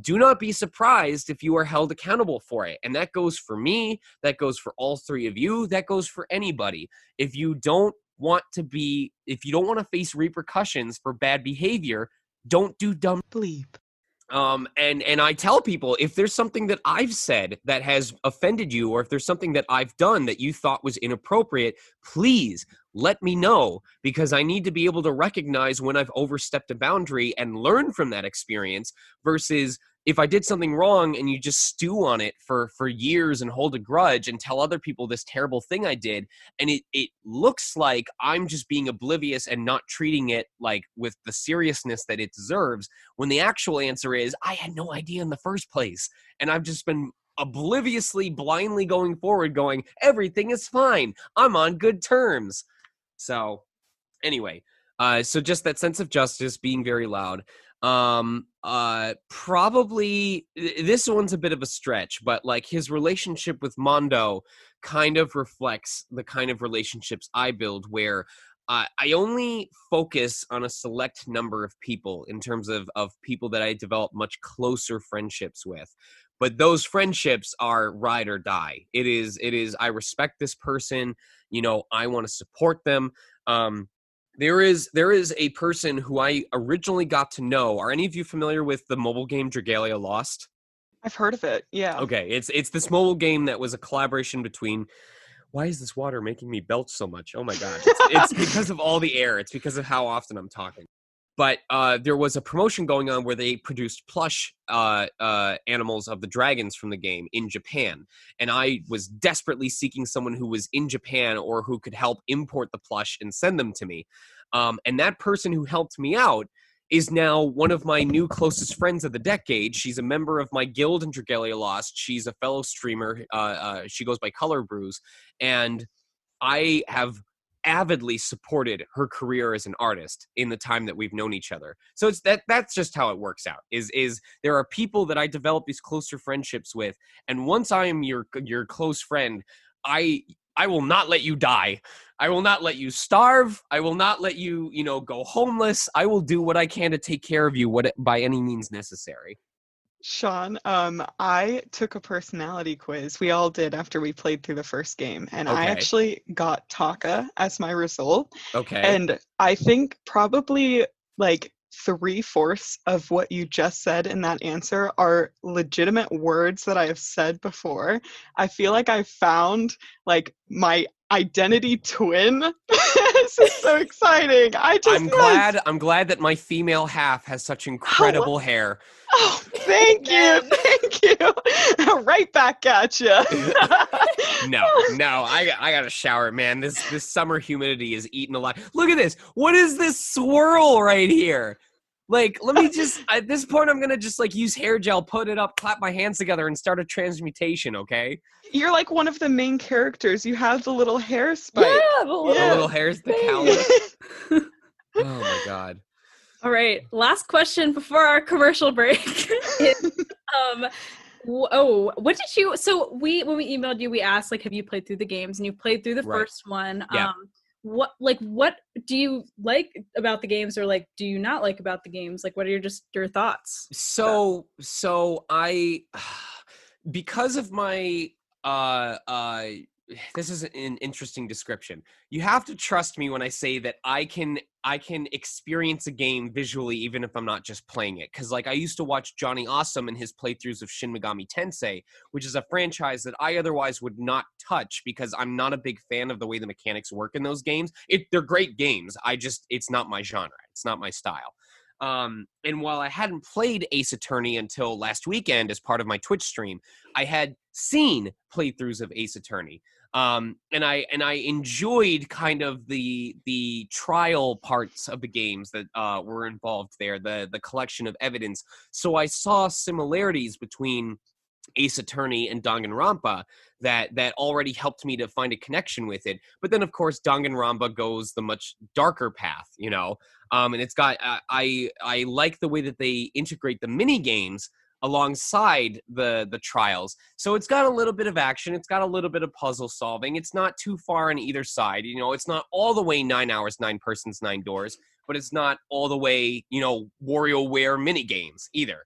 do not be surprised if you are held accountable for it. And that goes for me, that goes for all 3 of you, that goes for anybody. If you don't want to face repercussions for bad behavior, don't do dumb Bleep. And I tell people, if there's something that I've said that has offended you, or if there's something that I've done that you thought was inappropriate, please let me know, because I need to be able to recognize when I've overstepped a boundary and learn from that experience, versus if I did something wrong and you just stew on it for years and hold a grudge and tell other people this terrible thing I did, and it looks like I'm just being oblivious and not treating it with the seriousness that it deserves, when the actual answer is I had no idea in the first place, and I've just been obliviously, blindly going forward going, everything is fine, I'm on good terms. So anyway, so just that sense of justice, being very loud. Probably this one's a bit of a stretch, but his relationship with Mondo kind of reflects the kind of relationships I build, where I only focus on a select number of people in terms of people that I develop much closer friendships with. But those friendships are ride or die. It is, I respect this person, I want to support them. There is a person who I originally got to know. Are any of you familiar with the mobile game Dragalia Lost? I've heard of it. Yeah. Okay, it's this mobile game that was a collaboration between. Why is this water making me belch so much? Oh my god! It's because of all the air. It's because of how often I'm talking. But there was a promotion going on where they produced plush animals of the dragons from the game in Japan. And I was desperately seeking someone who was in Japan or who could help import the plush and send them to me. And that person who helped me out is now one of my new closest friends of the decade. She's a member of my guild in Dragalia Lost. She's a fellow streamer. She goes by Color Brews. And I have avidly supported her career as an artist in the time that we've known each other. So it's that's just how it works out. Is there are people that I develop these closer friendships with, and once I am your close friend, I will not let you die. I will not let you starve. I will not let you, go homeless. I will do what I can to take care of you by any means necessary. Sean, I took a personality quiz. We all did after we played through the first game, and I Okay. actually got Taka as my result. Okay. And I think probably like 3/4 of what you just said in that answer are legitimate words that I have said before. I feel like I found like my identity twin. This is so exciting. I'm glad that my female half has such incredible hair. Oh, thank you. Thank you. Right back at you. No, I gotta shower, man. This summer humidity is eating a lot. Look at this. What is this swirl right here? Like, let me just, at this point, I'm gonna just like use hair gel, put it up, clap my hands together, and start a transmutation, okay? You're like one of the main characters. You have the little hair spike. Yeah, The little hairs, the cowlick. Oh my god. All right, last question before our commercial break. What did you? So when we emailed you, we asked like, have you played through the games? And you played through the first one. Yeah. What do you like about the games, or like do you not like about the games? Like, what are your thoughts? So I, because of my this is an interesting description. You have to trust me when I say that I can experience a game visually even if I'm not just playing it. Because like I used to watch Johnny Awesome and his playthroughs of Shin Megami Tensei, which is a franchise that I otherwise would not touch because I'm not a big fan of the way the mechanics work in those games. They're great games. It's not my genre. It's not my style. And while I hadn't played Ace Attorney until last weekend as part of my Twitch stream, I had seen playthroughs of Ace Attorney. And I enjoyed kind of the trial parts of the games that were involved there, the collection of evidence. So I saw similarities between Ace Attorney and Danganronpa that already helped me to find a connection with it. But then, of course, Danganronpa goes the much darker path, and it's got I like the way that they integrate the mini games alongside the trials. So it's got a little bit of action. It's got a little bit of puzzle solving. It's not too far on either side. It's not all the way 9 hours, 9 persons, 9 doors, but it's not all the way, WarioWare mini games either.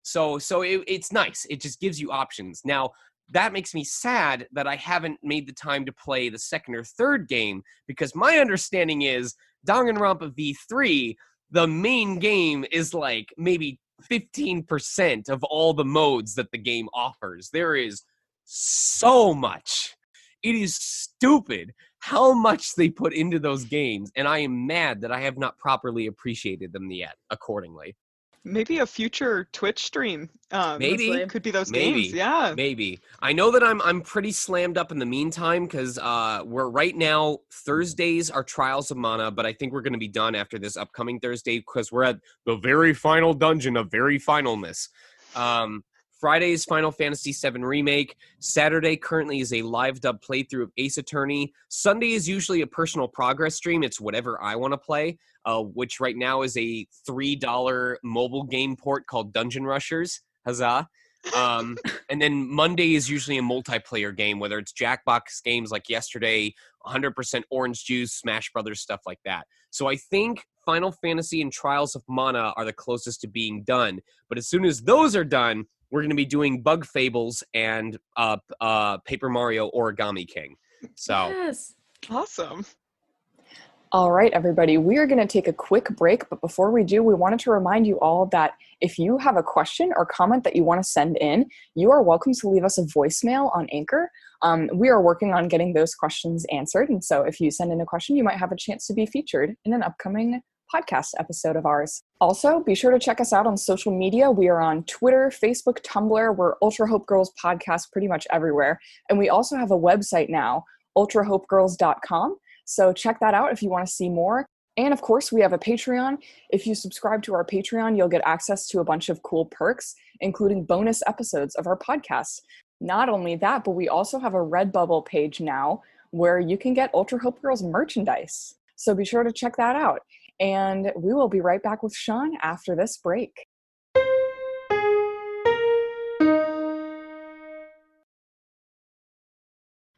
So it's nice. It just gives you options. Now, that makes me sad that I haven't made the time to play the second or third game, because my understanding is Danganronpa V3, the main game is like maybe 15% of all the modes that the game offers. There is so much. It is stupid how much they put into those games, and I am mad that I have not properly appreciated them yet accordingly. Maybe a future Twitch stream. Maybe could be those games. Yeah, maybe. I know that I'm pretty slammed up in the meantime because we're right now. Thursdays are Trials of Mana, but I think we're going to be done after this upcoming Thursday because we're at the very final dungeon of very finalness. Friday's Final Fantasy VII Remake. Saturday currently is a live dub playthrough of Ace Attorney. Sunday is usually a personal progress stream. It's whatever I want to play, which right now is a $3 mobile game port called Dungeon Rushers. Huzzah. And then Monday is usually a multiplayer game, whether it's Jackbox games like yesterday, 100% Orange Juice, Smash Brothers, stuff like that. So I think Final Fantasy and Trials of Mana are the closest to being done. But as soon as those are done, we're going to be doing Bug Fables and Paper Mario Origami King. So Yes. awesome. All right, everybody, we are going to take a quick break, but before we do, we wanted to remind you all that if you have a question or comment that you want to send in, you are welcome to leave us a voicemail on Anchor. We are working on getting those questions answered, and so if you send in a question, you might have a chance to be featured in an upcoming podcast episode of ours. Also, be sure to check us out on social media. We are on Twitter, Facebook, Tumblr. We're Ultra Hope Girls Podcast pretty much everywhere, and we also have a website now, ultrahopegirls.com. So check that out if you want to see more. And of course, we have a Patreon. If you subscribe to our Patreon, you'll get access to a bunch of cool perks, including bonus episodes of our podcast. Not only that, but we also have a Redbubble page now where you can get Ultra Hope Girls merchandise. So be sure to check that out. And we will be right back with Sean after this break.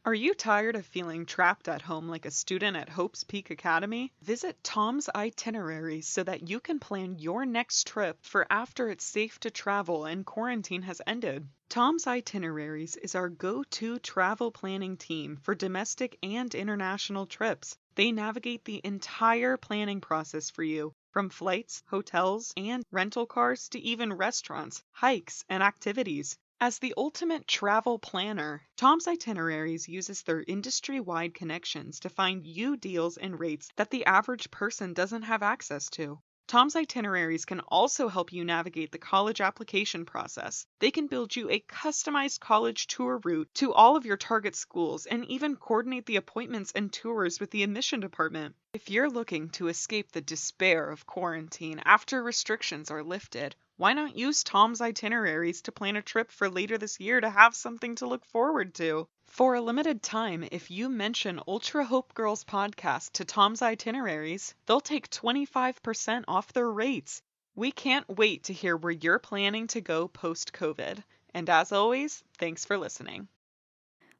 Are you tired of feeling trapped at home like a student at Hope's Peak Academy? Visit Tom's Itineraries so that you can plan your next trip for after it's safe to travel and quarantine has ended. Tom's Itineraries is our go-to travel planning team for domestic and international trips. They navigate the entire planning process for you, from flights, hotels, and rental cars to even restaurants, hikes, and activities. As the ultimate travel planner, Tom's Itineraries uses their industry-wide connections to find you deals and rates that the average person doesn't have access to. Tom's Itineraries can also help you navigate the college application process. They can build you a customized college tour route to all of your target schools and even coordinate the appointments and tours with the admission department. If you're looking to escape the despair of quarantine after restrictions are lifted, why not use Tom's Itineraries to plan a trip for later this year to have something to look forward to? For a limited time, if you mention Ultra Hope Girls podcast to Tom's Itineraries, they'll take 25% off their rates. We can't wait to hear where you're planning to go post-COVID. And as always, thanks for listening.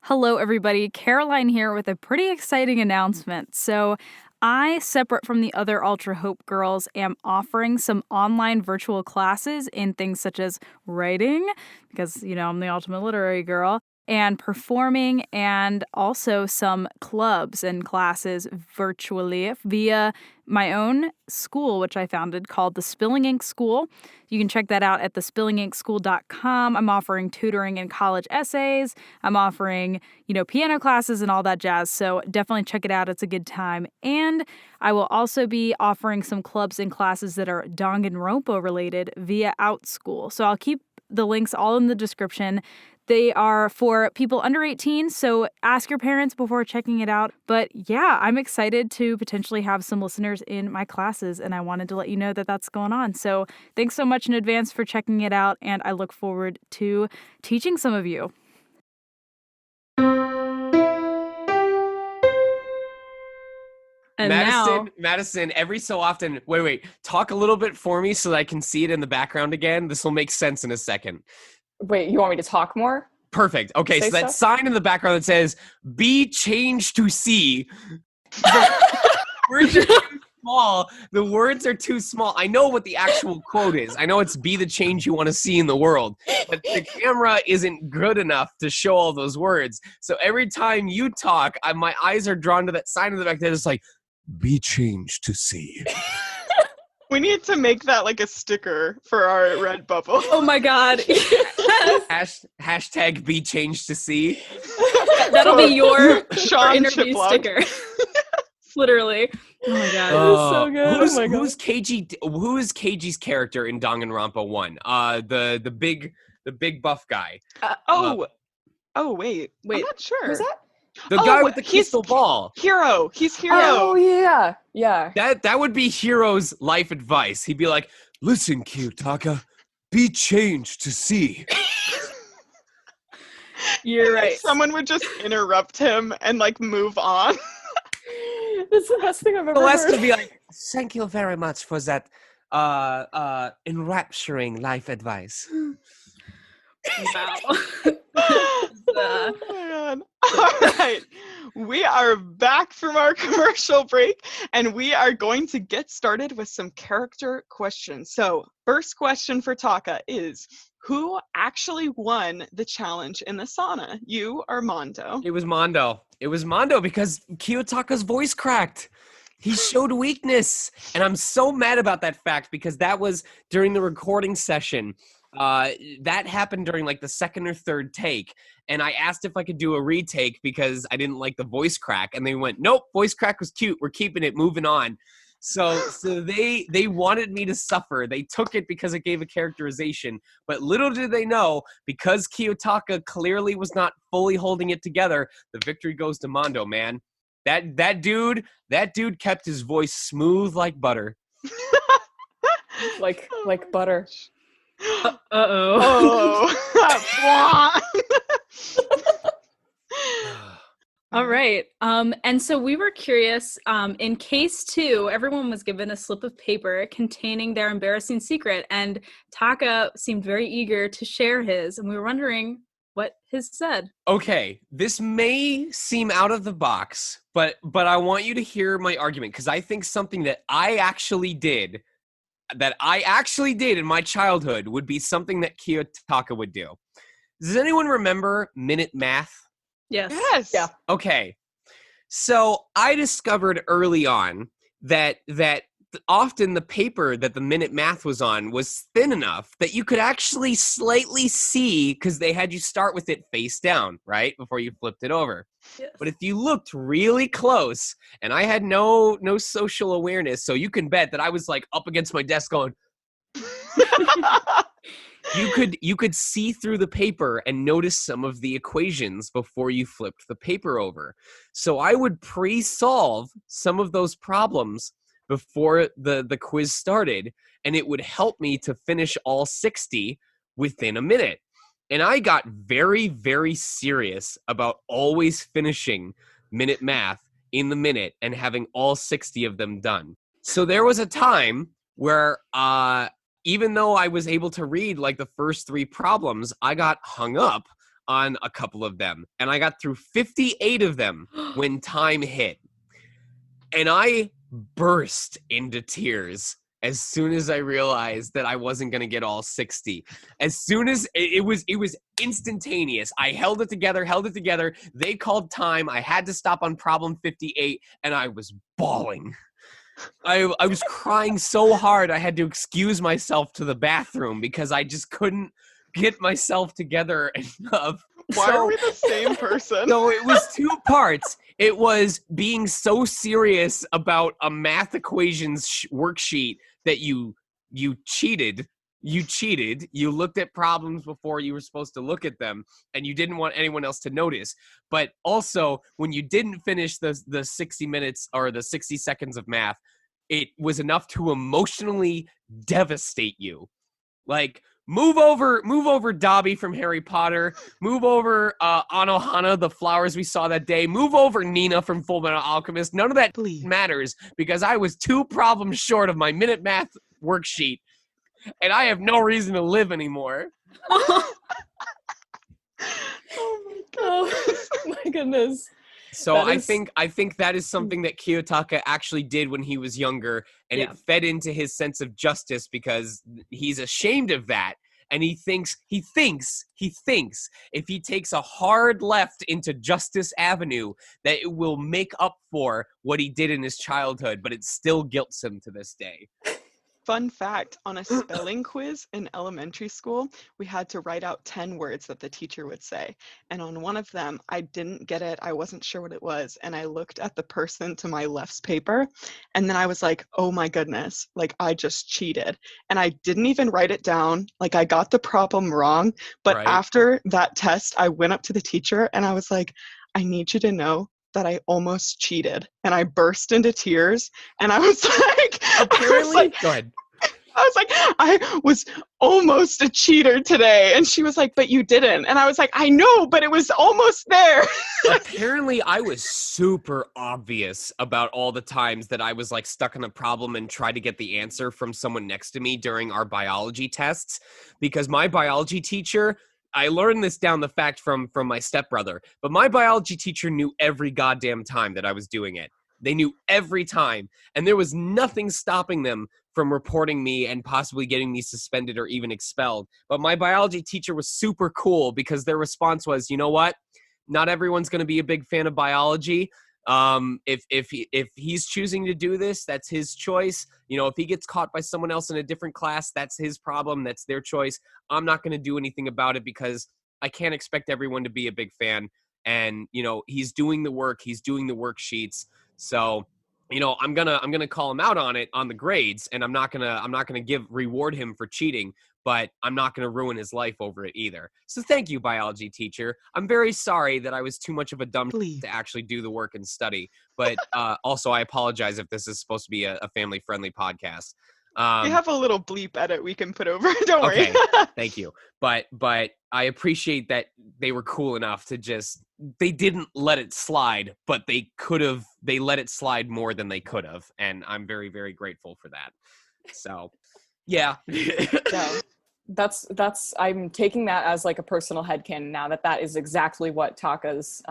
Hello, everybody. Caroline here with a pretty exciting announcement. So I, separate from the other Ultra Hope girls, am offering some online virtual classes in things such as writing, because, I'm the ultimate literary girl, and performing, and also some clubs and classes virtually via my own school, which I founded called the Spilling Ink School. You can check that out at thespillinginkschool.com. I'm offering tutoring in college essays. I'm offering, piano classes and all that jazz. So definitely check it out. It's a good time. And I will also be offering some clubs and classes that are Danganronpa related via OutSchool. So I'll keep the links all in the description. They are for people under 18, so ask your parents before checking it out. But yeah, I'm excited to potentially have some listeners in my classes, and I wanted to let you know that that's going on. So thanks so much in advance for checking it out, and I look forward to teaching some of you. And Madison, every so often, wait, talk a little bit for me so that I can see it in the background again. This will make sense in a second. Wait, you want me to talk more? Perfect. Okay, Say so that stuff? sign in the background that says, be changed to see. Words are too small. The words are too small. I know what the actual quote is. I know it's be the change you want to see in the world. But the camera isn't good enough to show all those words. So every time you talk, my eyes are drawn to that sign in the back that is like, be changed to see. We need to make that like a sticker for our red bubble. Oh my god. Hashtag be changed to see. That'll be your Sean interview Chiplock. sticker. Literally. Oh my god. so good. Who's, Oh my God. who's KG? Who is KG's character in Danganronpa 1? The big buff guy. Wait. I'm not sure. Who's that? The guy with the crystal ball. Hero. He's Hero. Oh, yeah. That would be Hero's life advice. He'd be like, listen, Kiyotaka, be changed to see. You're right. Someone would just interrupt him and like move on. That's the best thing I've ever Celeste heard. would be like, thank you very much for that enrapturing life advice. Wow. Oh my God. All right. We are back from our commercial break and we are going to get started with some character questions. So, first question for Taka is, who actually won the challenge in the sauna? You or Mondo? It was Mondo. It was Mondo because Kiyotaka's voice cracked. He showed weakness. And I'm so mad about that fact because that was during the recording session. That happened during like the second or third take. And I asked if I could do a retake because I didn't like the voice crack. And they went, nope, voice crack was cute. We're keeping it, moving on. So they wanted me to suffer. They took it because it gave a characterization. But little did they know, because Kiyotaka clearly was not fully holding it together, the victory goes to Mondo, man. That dude kept his voice smooth like butter. like butter. Oh. All right. And so we were curious, in case 2, everyone was given a slip of paper containing their embarrassing secret, and Taka seemed very eager to share his, and we were wondering what his said. Okay, this may seem out of the box, but I want you to hear my argument, because I think something that I actually did in my childhood would be something that Kiyotaka would do. Does anyone remember Minute Math? Yes. Yes. Yeah. Okay. So I discovered early on that often the paper that the Minute Math was on was thin enough that you could actually slightly see, because they had you start with it face down, right? Before you flipped it over. Yes. But if you looked really close, and I had no social awareness, so you can bet that I was like up against my desk going, you could see through the paper and notice some of the equations before you flipped the paper over. So I would pre-solve some of those problems before the quiz started, and it would help me to finish all 60 within a minute. And I got very, very serious about always finishing Minute Math in the minute and having all 60 of them done. So there was a time where even though I was able to read like the first 3 problems, I got hung up on a couple of them. And I got through 58 of them when time hit. And I burst into tears as soon as I realized that I wasn't going to get all 60. As soon as it was instantaneous. I held it together. They called time. I had to stop on problem 58, and I was bawling. I was crying so hard I had to excuse myself to the bathroom because I just couldn't get myself together enough. Why are we the same person? So it was 2 parts. It was being so serious about a math equations worksheet that you cheated. You cheated. You looked at problems before you were supposed to look at them, and you didn't want anyone else to notice. But also, when you didn't finish the 60 minutes or the 60 seconds of math, it was enough to emotionally devastate you. Like, move over Dobby from Harry Potter. Move over Anohana, the flowers we saw that day. Move over Nina from Fullmetal Alchemist. None of that matters because I was 2 problems short of my Minute Math worksheet, and I have no reason to live anymore. Oh my goodness. So I think that is something that Kiyotaka actually did when he was younger, and it fed into his sense of justice because he's ashamed of that. And he thinks if he takes a hard left into Justice Avenue, that it will make up for what he did in his childhood, but it still guilts him to this day. Fun fact, on a spelling quiz in elementary school, we had to write out 10 words that the teacher would say. And on one of them, I didn't get it. I wasn't sure what it was. And I looked at the person to my left's paper. And then I was like, oh my goodness, like I just cheated. And I didn't even write it down. Like I got the problem wrong. But after that test, I went up to the teacher and I was like, I need you to know that I almost cheated, and I burst into tears, and I was like, Go ahead. I was like, I was almost a cheater today, and she was like, but you didn't, and I was like, I know, but it was almost there. Apparently, I was super obvious about all the times that I was like stuck on a problem and tried to get the answer from someone next to me during our biology tests, because my biology teacher, I learned this down the fact from my stepbrother, but my biology teacher knew every goddamn time that I was doing it. They knew every time, and there was nothing stopping them from reporting me and possibly getting me suspended or even expelled. But my biology teacher was super cool because their response was, you know what? Not everyone's going to be a big fan of biology. If he's choosing to do this, that's his choice. You know, if he gets caught by someone else in a different class, that's his problem. That's their choice. I'm not going to do anything about it because I can't expect everyone to be a big fan. And, you know, he's doing the work. He's doing the worksheets. So, you know, I'm gonna call him out on it on the grades, and I'm not gonna reward him for cheating, but I'm not gonna ruin his life over it either. So thank you, biology teacher. I'm very sorry that I was too much of a dumb to actually do the work and study. But also, I apologize if this is supposed to be a family-friendly podcast. We have a little bleep edit we can put over. Don't worry. Okay, thank you. But I appreciate that they were cool enough to they didn't let it slide, but they let it slide more than they could have. And I'm very, very grateful for that. So, yeah. So that's I'm taking that as like a personal headcanon now that is exactly what Taka's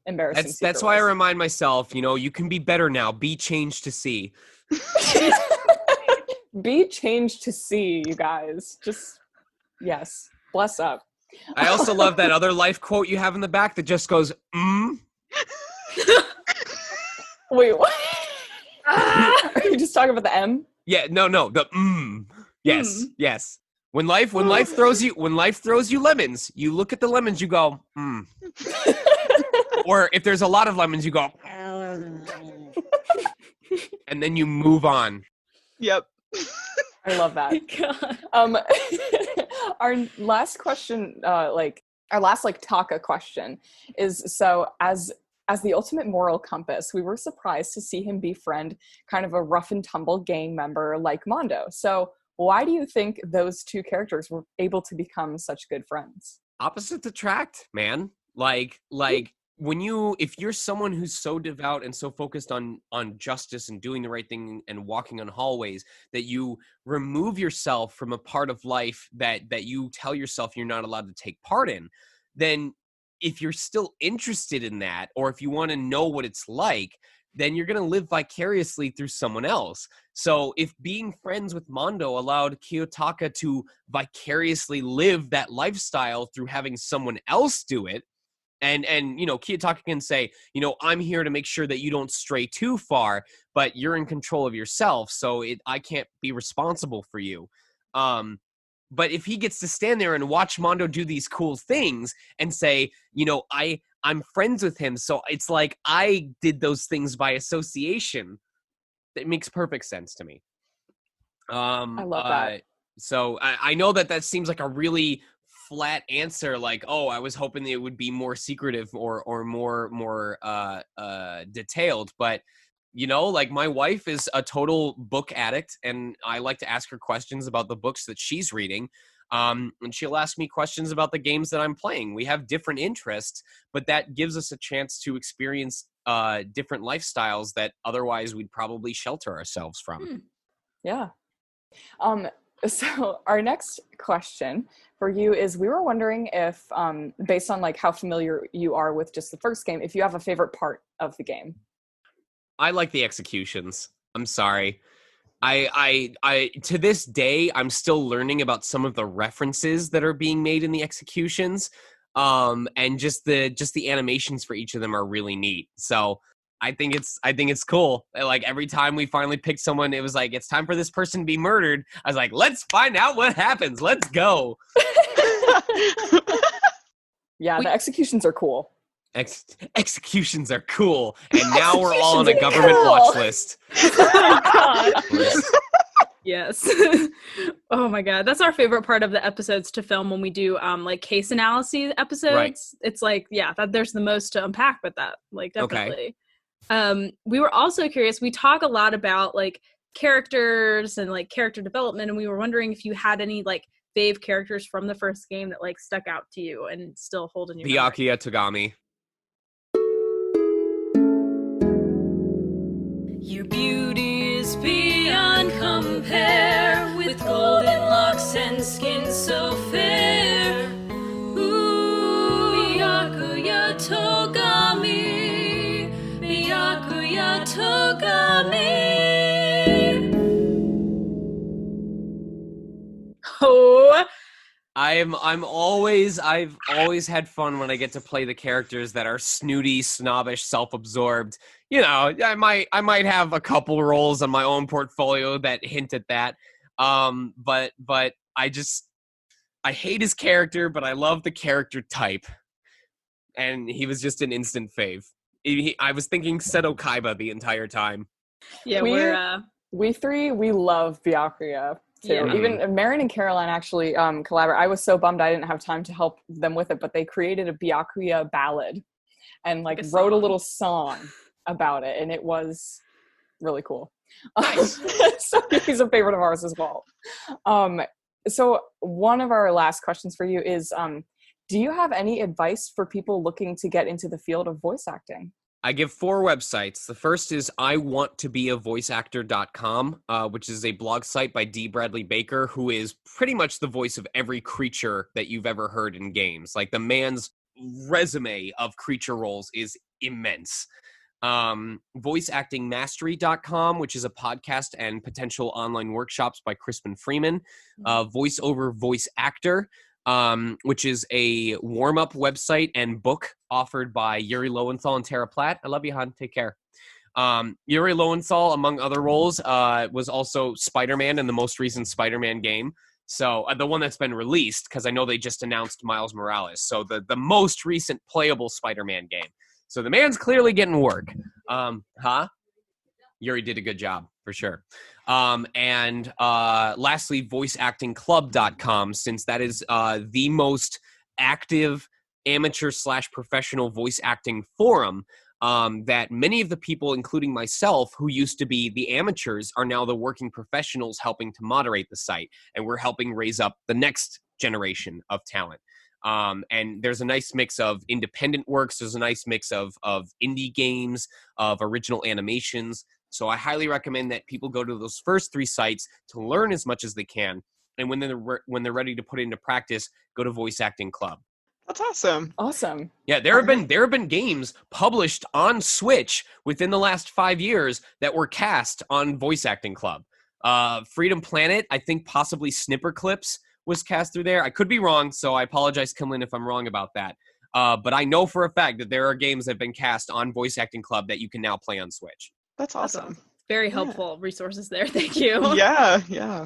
embarrassing secret That's why I was. remind myself, you can be better now. Be changed to see. Be changed to see, you guys. Just, yes. Bless up. I also love that other life quote you have in the back that just goes, Wait, what? Are you just talking about the M? Yeah, no, the Yes, yes. When life throws you lemons, you look at the lemons, you go, Or if there's a lot of lemons, you go, and then you move on. Yep. I love that. God. Our last question, our last Taka question is, so as the ultimate moral compass, we were surprised to see him befriend kind of a rough and tumble gang member like Mondo. So why do you think those two characters were able to become such good friends? Opposites attract, man. Like if you're someone who's so devout and so focused on justice and doing the right thing and walking on hallways that you remove yourself from a part of life that you tell yourself you're not allowed to take part in, then if you're still interested in that, or if you want to know what it's like, then you're going to live vicariously through someone else. So if being friends with Mondo allowed Kiyotaka to vicariously live that lifestyle through having someone else do it, and Kiyotaka can say, I'm here to make sure that you don't stray too far, but you're in control of yourself, so I can't be responsible for you. But if he gets to stand there and watch Mondo do these cool things and say, I'm friends with him, so it's like I did those things by association, it makes perfect sense to me. I love that. So I know that seems like a really flat answer, like, oh, I was hoping it would be more secretive or more detailed, but my wife is a total book addict, and I like to ask her questions about the books that she's reading, and she'll ask me questions about the games that I'm playing. We have different interests, but that gives us a chance to experience different lifestyles that otherwise we'd probably shelter ourselves from. Yeah. So our next question for you is, we were wondering if, based on how familiar you are with just the first game, if you have a favorite part of the game. I like the executions. I'm sorry. I to this day, I'm still learning about some of the references that are being made in the executions. And just the animations for each of them are really neat. So I think it's cool. Like every time we finally picked someone, it was like, it's time for this person to be murdered. I was like, let's find out what happens. Let's go. Yeah, the executions are cool. Executions are cool. And now we're all on a government watch list. Oh, God. Yes. Oh my God. That's our favorite part of the episodes to film when we do case analysis episodes. Right. It's there's the most to unpack with that. Definitely. Okay. We were also curious, we talk a lot about characters and character development, and we were wondering if you had any fave characters from the first game that stuck out to you and still hold in your memory. Byakuya Togami. Your beauty is beyond compare, with golden locks and skin so fair. Ooh, Byakuya Togami, Byakuya Togami. Oh, I've always had fun when I get to play the characters that are snooty, snobbish, self-absorbed. I might have a couple roles on my own portfolio that hint at that. But I hate his character, but I love the character type. And he was just an instant fave. I was thinking Seto Kaiba the entire time. Yeah, we three love Byakuya too. Yeah. Even Marin and Caroline actually collaborate. I was so bummed I didn't have time to help them with it, but they created a Byakuya ballad and wrote a little song about it, and it was really cool. Nice. So he's a favorite of ours as well. So one of our last questions for you is, do you have any advice for people looking to get into the field of voice acting? I give 4 websites. The first is iwanttobeavoiceactor.com, which is a blog site by D. Bradley Baker, who is pretty much the voice of every creature that you've ever heard in games. Like, the man's resume of creature roles is immense. Voiceactingmastery.com, which is a podcast and potential online workshops by Crispin Freeman. Voiceover Voice Actor, which is a warm-up website and book offered by Yuri Lowenthal and Tara Platt. I love you, hon. Take care. Yuri Lowenthal, among other roles, was also Spider-Man in the most recent Spider-Man game. So the one that's been released, because I know they just announced Miles Morales. So the most recent playable Spider-Man game. So the man's clearly getting work. Yuri did a good job, for sure. And lastly, voiceactingclub.com, since that is the most active amateur/professional voice acting forum that many of the people, including myself, who used to be the amateurs, are now the working professionals helping to moderate the site. And we're helping raise up the next generation of talent. And there's a nice mix of independent works. There's a nice mix of indie games, of original animations. So I highly recommend that people go to those first 3 sites to learn as much as they can. And when they're ready to put it into practice, go to Voice Acting Club. That's awesome. Awesome. Yeah, there have been games published on Switch within the last 5 years that were cast on Voice Acting Club. Freedom Planet, I think possibly Snipper Clips was cast through there. I could be wrong, so I apologize, Kimlin, if I'm wrong about that. But I know for a fact that there are games that have been cast on Voice Acting Club that you can now play on Switch. That's awesome. Very helpful resources there. Thank you. Yeah.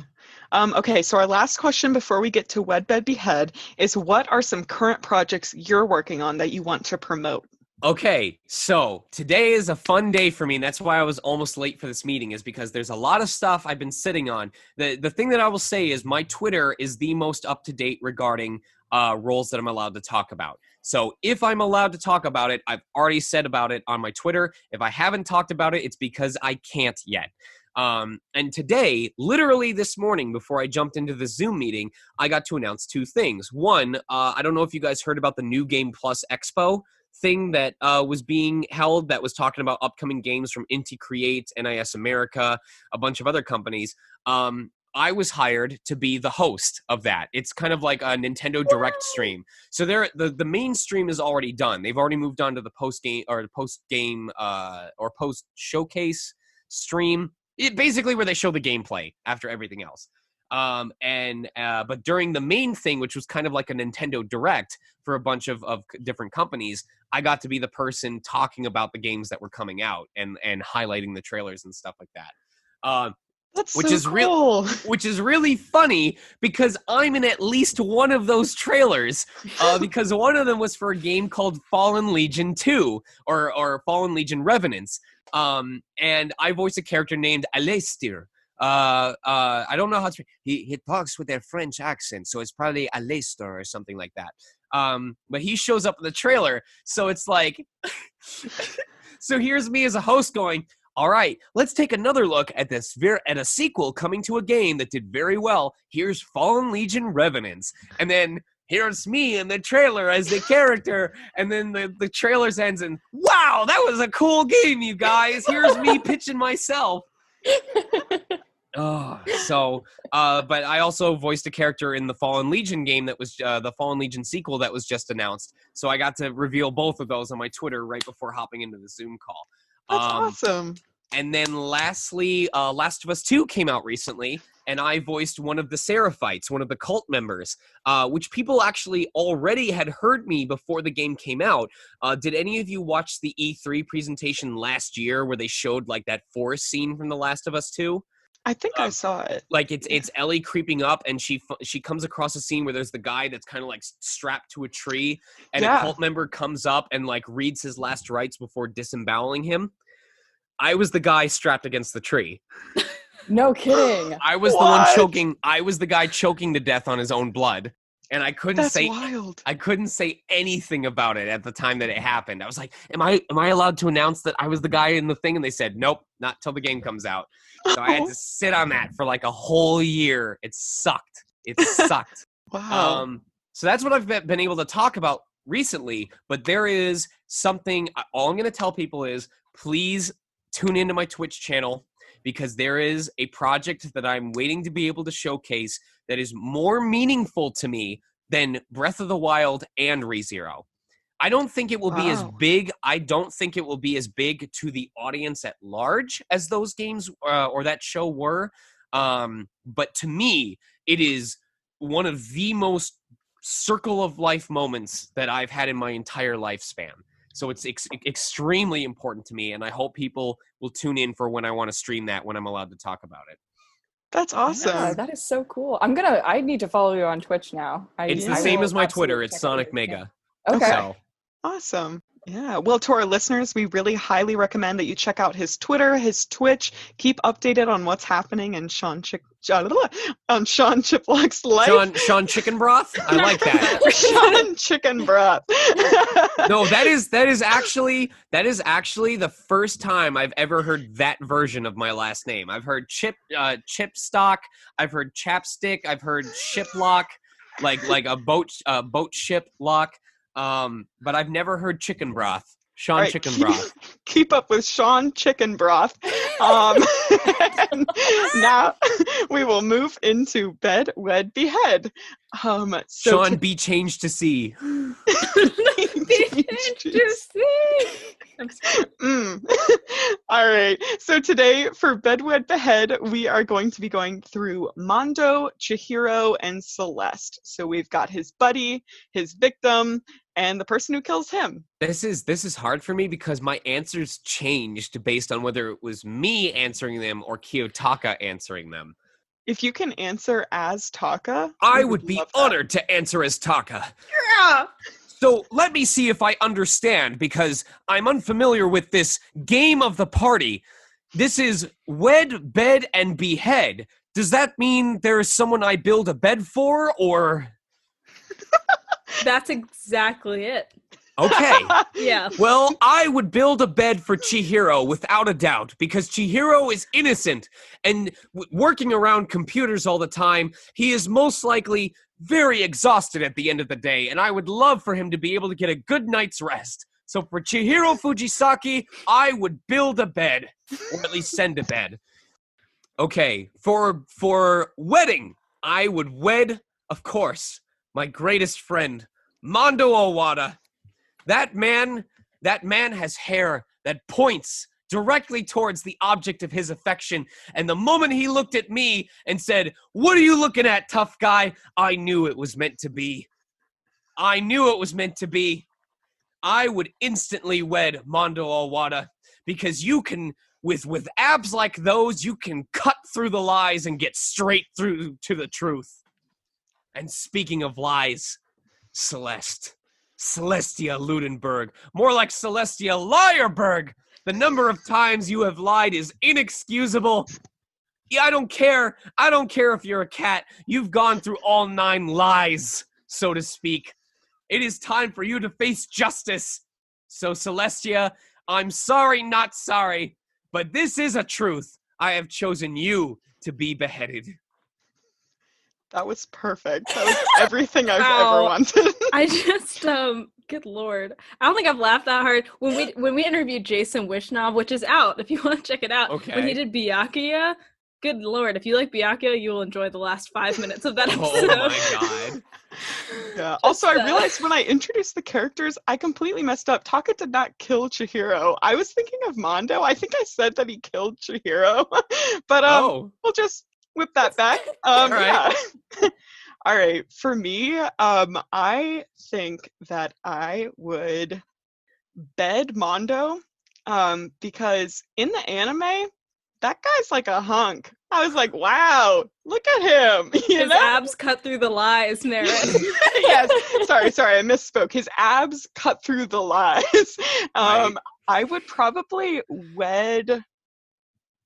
Okay, so our last question before we get to Wed, Bed, Behead is, what are some current projects you're working on that you want to promote? Okay, so today is a fun day for me, and that's why I was almost late for this meeting, is because there's a lot of stuff I've been sitting on. The thing that I will say is my Twitter is the most up-to-date regarding roles that I'm allowed to talk about. So if I'm allowed to talk about it, I've already said about it on my Twitter. If I haven't talked about it, it's because I can't yet. And today, literally this morning, before I jumped into the Zoom meeting, I got to announce 2 things. One, I don't know if you guys heard about the New Game Plus Expo thing that was being held, that was talking about upcoming games from Inti Create, NIS America, a bunch of other companies. I was hired to be the host of that. It's kind of like a Nintendo Direct stream. So the main stream is already done. They've already moved on to the post-game or post-showcase stream. Basically where they show the gameplay after everything else. But during the main thing, which was kind of like a Nintendo Direct for a bunch of different companies, I got to be the person talking about the games that were coming out and highlighting the trailers and stuff like that. That's which so is cool. Which is really funny because I'm in at least one of those trailers, because one of them was for a game called Fallen Legion 2 or Fallen Legion Revenants. And I voiced a character named Alastair. I don't know how to. He talks with a French accent, so it's probably Alastair or something like that. But he shows up in the trailer, so it's like, so here's me as a host going, all right, let's take another look at at a sequel coming to a game that did very well. Here's Fallen Legion Revenants. And then here's me in the trailer as the character. And then the trailer ends and, wow, that was a cool game, you guys. Here's me pitching myself. But I also voiced a character in the Fallen Legion game that was the Fallen Legion sequel that was just announced. So I got to reveal both of those on my Twitter right before hopping into the Zoom call. That's awesome. And then lastly, Last of Us 2 came out recently, and I voiced one of the Seraphites, one of the cult members, which people actually already had heard me before the game came out. Did any of you watch the E3 presentation last year where they showed like that forest scene from The Last of Us 2? I think I saw it. Like it's Ellie creeping up, and she comes across a scene where there's the guy that's kind of like strapped to a tree, and a cult member comes up and like reads his last rites before disemboweling him. I was the guy strapped against the tree. No kidding. I was the one choking. I was the guy choking to death on his own blood. And I couldn't That's say wild. I couldn't say anything about it at the time that it happened. I was like, am I allowed to announce that I was the guy in the thing? And they said, nope, not till the game comes out. So I had to sit on that for like a whole year. It sucked. It sucked. Wow. So that's what I've been able to talk about recently. But there is something, all I'm going to tell people is, please tune into my Twitch channel, because there is a project that I'm waiting to be able to showcase that is more meaningful to me than Breath of the Wild and ReZero. I don't think it will be as big. I don't think it will be as big to the audience at large as those games or that show were. But to me, it is one of the most circle of life moments that I've had in my entire lifespan. So it's extremely important to me, and I hope people will tune in for when I want to stream that, when I'm allowed to talk about it. That's awesome. Yeah, that is so cool. I need to follow you on Twitch now. It's the same as my Twitter. It's Sonic Mega. Okay. So. Awesome. Yeah. Well, to our listeners, we really highly recommend that you check out his Twitter, his Twitch, keep updated on what's happening in Sean Chiplock's life. Sean Chicken Broth? I like that. Sean Chicken Broth. No, that is actually the first time I've ever heard that version of my last name. I've heard Chipstock, I've heard Chapstick, I've heard Chiplock, like a boat ship lock. But I've never heard Chicken Broth. Sean Right, Chicken Broth. Keep up with Sean Chicken Broth. And now we will move into Bed, Wed, Behead. Sean be changed to see. All right. So today for Bed, Wed, Behead, we are going to be going through Mondo, Chihiro, and Celeste. So we've got his buddy, his victim, and the person who kills him. This is hard for me because my answers changed based on whether it was me answering them or Kiyotaka answering them. If you can answer as Taka, I would be honored to answer as Taka. Yeah. So let me see if I understand, because I'm unfamiliar with this game of the party. This is Wed, Bed, and Behead. Does that mean there is someone I build a bed for, or... That's exactly it. Okay. Yeah. Well, I would build a bed for Chihiro without a doubt, because Chihiro is innocent, and working around computers all the time, he is most likely very exhausted at the end of the day, and I would love for him to be able to get a good night's rest. So for Chihiro Fujisaki, I would build a bed, or at least send a bed. Okay, for wedding, I would wed, of course, my greatest friend, Mondo Owada. That man has hair that points directly towards the object of his affection. And the moment he looked at me and said, "What are you looking at, tough guy?" I knew it was meant to be. I knew it was meant to be. I would instantly wed Mondo Owada, because you can, with abs like those, you can cut through the lies and get straight through to the truth. And speaking of lies, Celestia Ludenberg. More like Celestia Liarberg. The number of times you have lied is inexcusable. Yeah, I don't care. I don't care if you're a cat. You've gone through all 9 lies, so to speak. It is time for you to face justice. So, Celestia, I'm sorry, not sorry, but this is a truth. I have chosen you to be beheaded. That was perfect. That was everything I've ever wanted. I just, good lord. I don't think I've laughed that hard. When we interviewed Jason Wishnov, which is out, if you want to check it out, okay. When he did Byakuya, good lord, if you like Byakuya, you will enjoy the last 5 minutes of that episode. Oh my god. Yeah. Also, I realized when I introduced the characters, I completely messed up. Taka did not kill Chihiro. I was thinking of Mondo. I think I said that he killed Chihiro. But we'll just whip that back. All right. Yeah. All right. For me, I think that I would bed Mondo, because in the anime, that guy's like a hunk. I was like, wow, look at him. His abs cut through the lies, Maren. Yes. Sorry, I misspoke. His abs cut through the lies. Right. I would probably wed...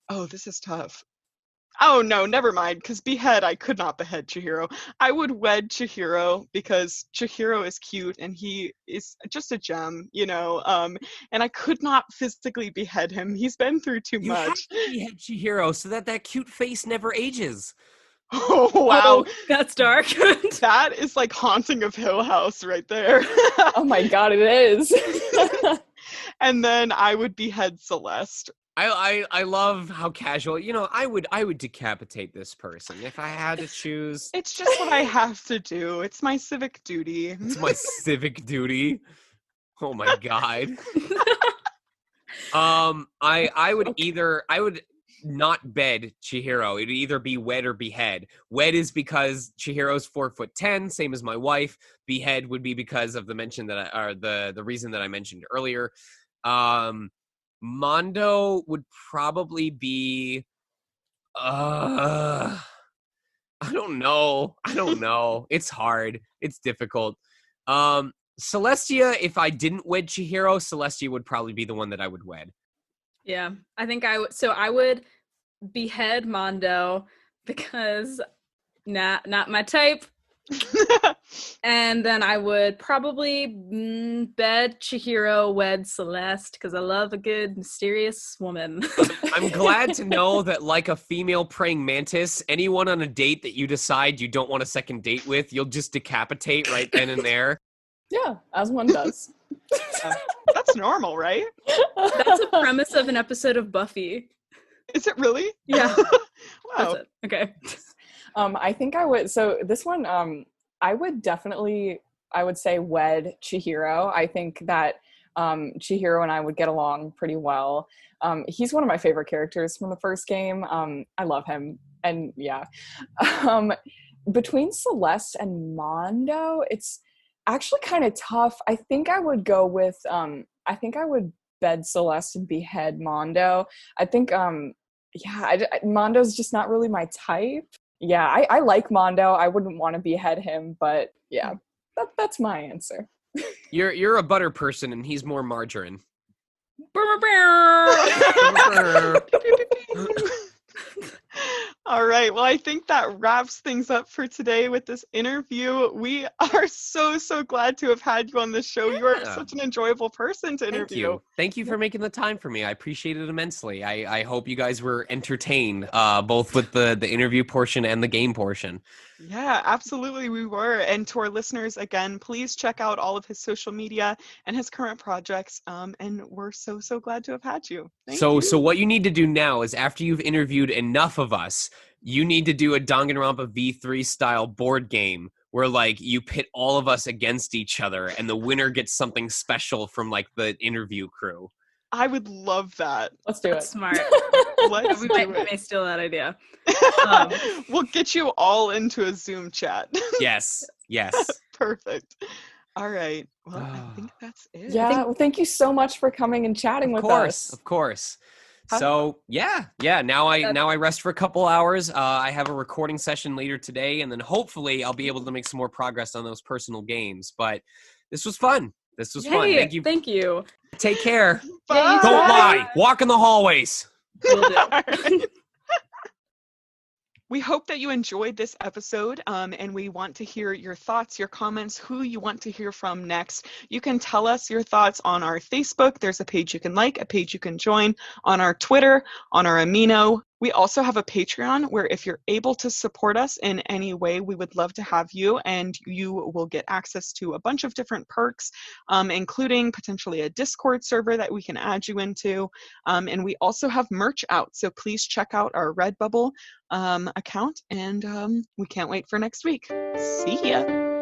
Oh, this is tough. Oh no, never mind. Because behead, I could not behead Chihiro. I would wed Chihiro because Chihiro is cute and he is just a gem, and I could not physically behead him. He's been through too You have much. to behead Chihiro so that cute face never ages. Oh wow, Oh, that's dark. that is like Haunting of Hill House right there. Oh my god, it is. And then I would behead Celeste. I love how casual. I would decapitate this person if I had to choose. It's just what I have to do. It's my civic duty. It's my civic duty. Oh my god. I would not bed Chihiro. It'd either be wed or behead. Wed is because Chihiro's 4'10", same as my wife. Behead would be because of the reason that I mentioned earlier. Mondo would probably be I don't know. It's hard. It's difficult. Celestia, if I didn't wed Chihiro, Celestia would probably be the one that I would wed. Yeah, I think I would. So I would behead Mondo because not my type. And then I would probably bed Chihiro, wed Celeste, because I love a good mysterious woman. I'm glad to know that, like a female praying mantis, anyone on a date that you decide you don't want a second date with, you'll just decapitate right then and there. Yeah, as one does. That's normal, right? That's the premise of an episode of Buffy. Is it really? Yeah. Wow. That's it. Okay. I think I would. So this one, I would say wed Chihiro. I think that Chihiro and I would get along pretty well. He's one of my favorite characters from the first game. I love him. And yeah. Between Celeste and Mondo, it's actually kind of tough. I think I would go with, I think I would bed Celeste and behead Mondo. I think, Mondo's just not really my type. Yeah, I like Mondo. I wouldn't want to behead him, but yeah, that's my answer. You're a butter person, and he's more margarine. All right. Well, I think that wraps things up for today with this interview. We are so glad to have had you on the show. You are such an enjoyable person to interview. Thank you for making the time for me. I appreciate it immensely. I hope you guys were entertained, both with the interview portion and the game portion. Yeah, absolutely. We were. And to our listeners, again, please check out all of his social media and his current projects. And we're so glad to have had you. Thank you. So what you need to do now is, after you've interviewed enough of us, you need to do a Danganronpa V3 style board game where, like, you pit all of us against each other and the winner gets something special from, like, the interview crew. I would love that. Let's do That's it. smart. Let's we do may it. steal that idea. We'll get you all into a Zoom chat. Yes. Perfect. All right. Well, I think that's it. Yeah, well, thank you so much for coming and chatting with us. Of course. So yeah. Now I rest for a couple hours. I have a recording session later today, and then hopefully I'll be able to make some more progress on those personal games. But this was fun. Fun. Thank you. Take care. Bye. Don't lie. Walk in the hallways. Will do. All right. We hope that you enjoyed this episode, and we want to hear your thoughts, your comments, who you want to hear from next. You can tell us your thoughts on our Facebook. There's a page you can like, a page you can join, on our Twitter, on our Amino. We also have a Patreon where, if you're able to support us in any way, we would love to have you, and you will get access to a bunch of different perks, including potentially a Discord server that we can add you into. And we also have merch out, so please check out our Redbubble account, and we can't wait for next week. See ya!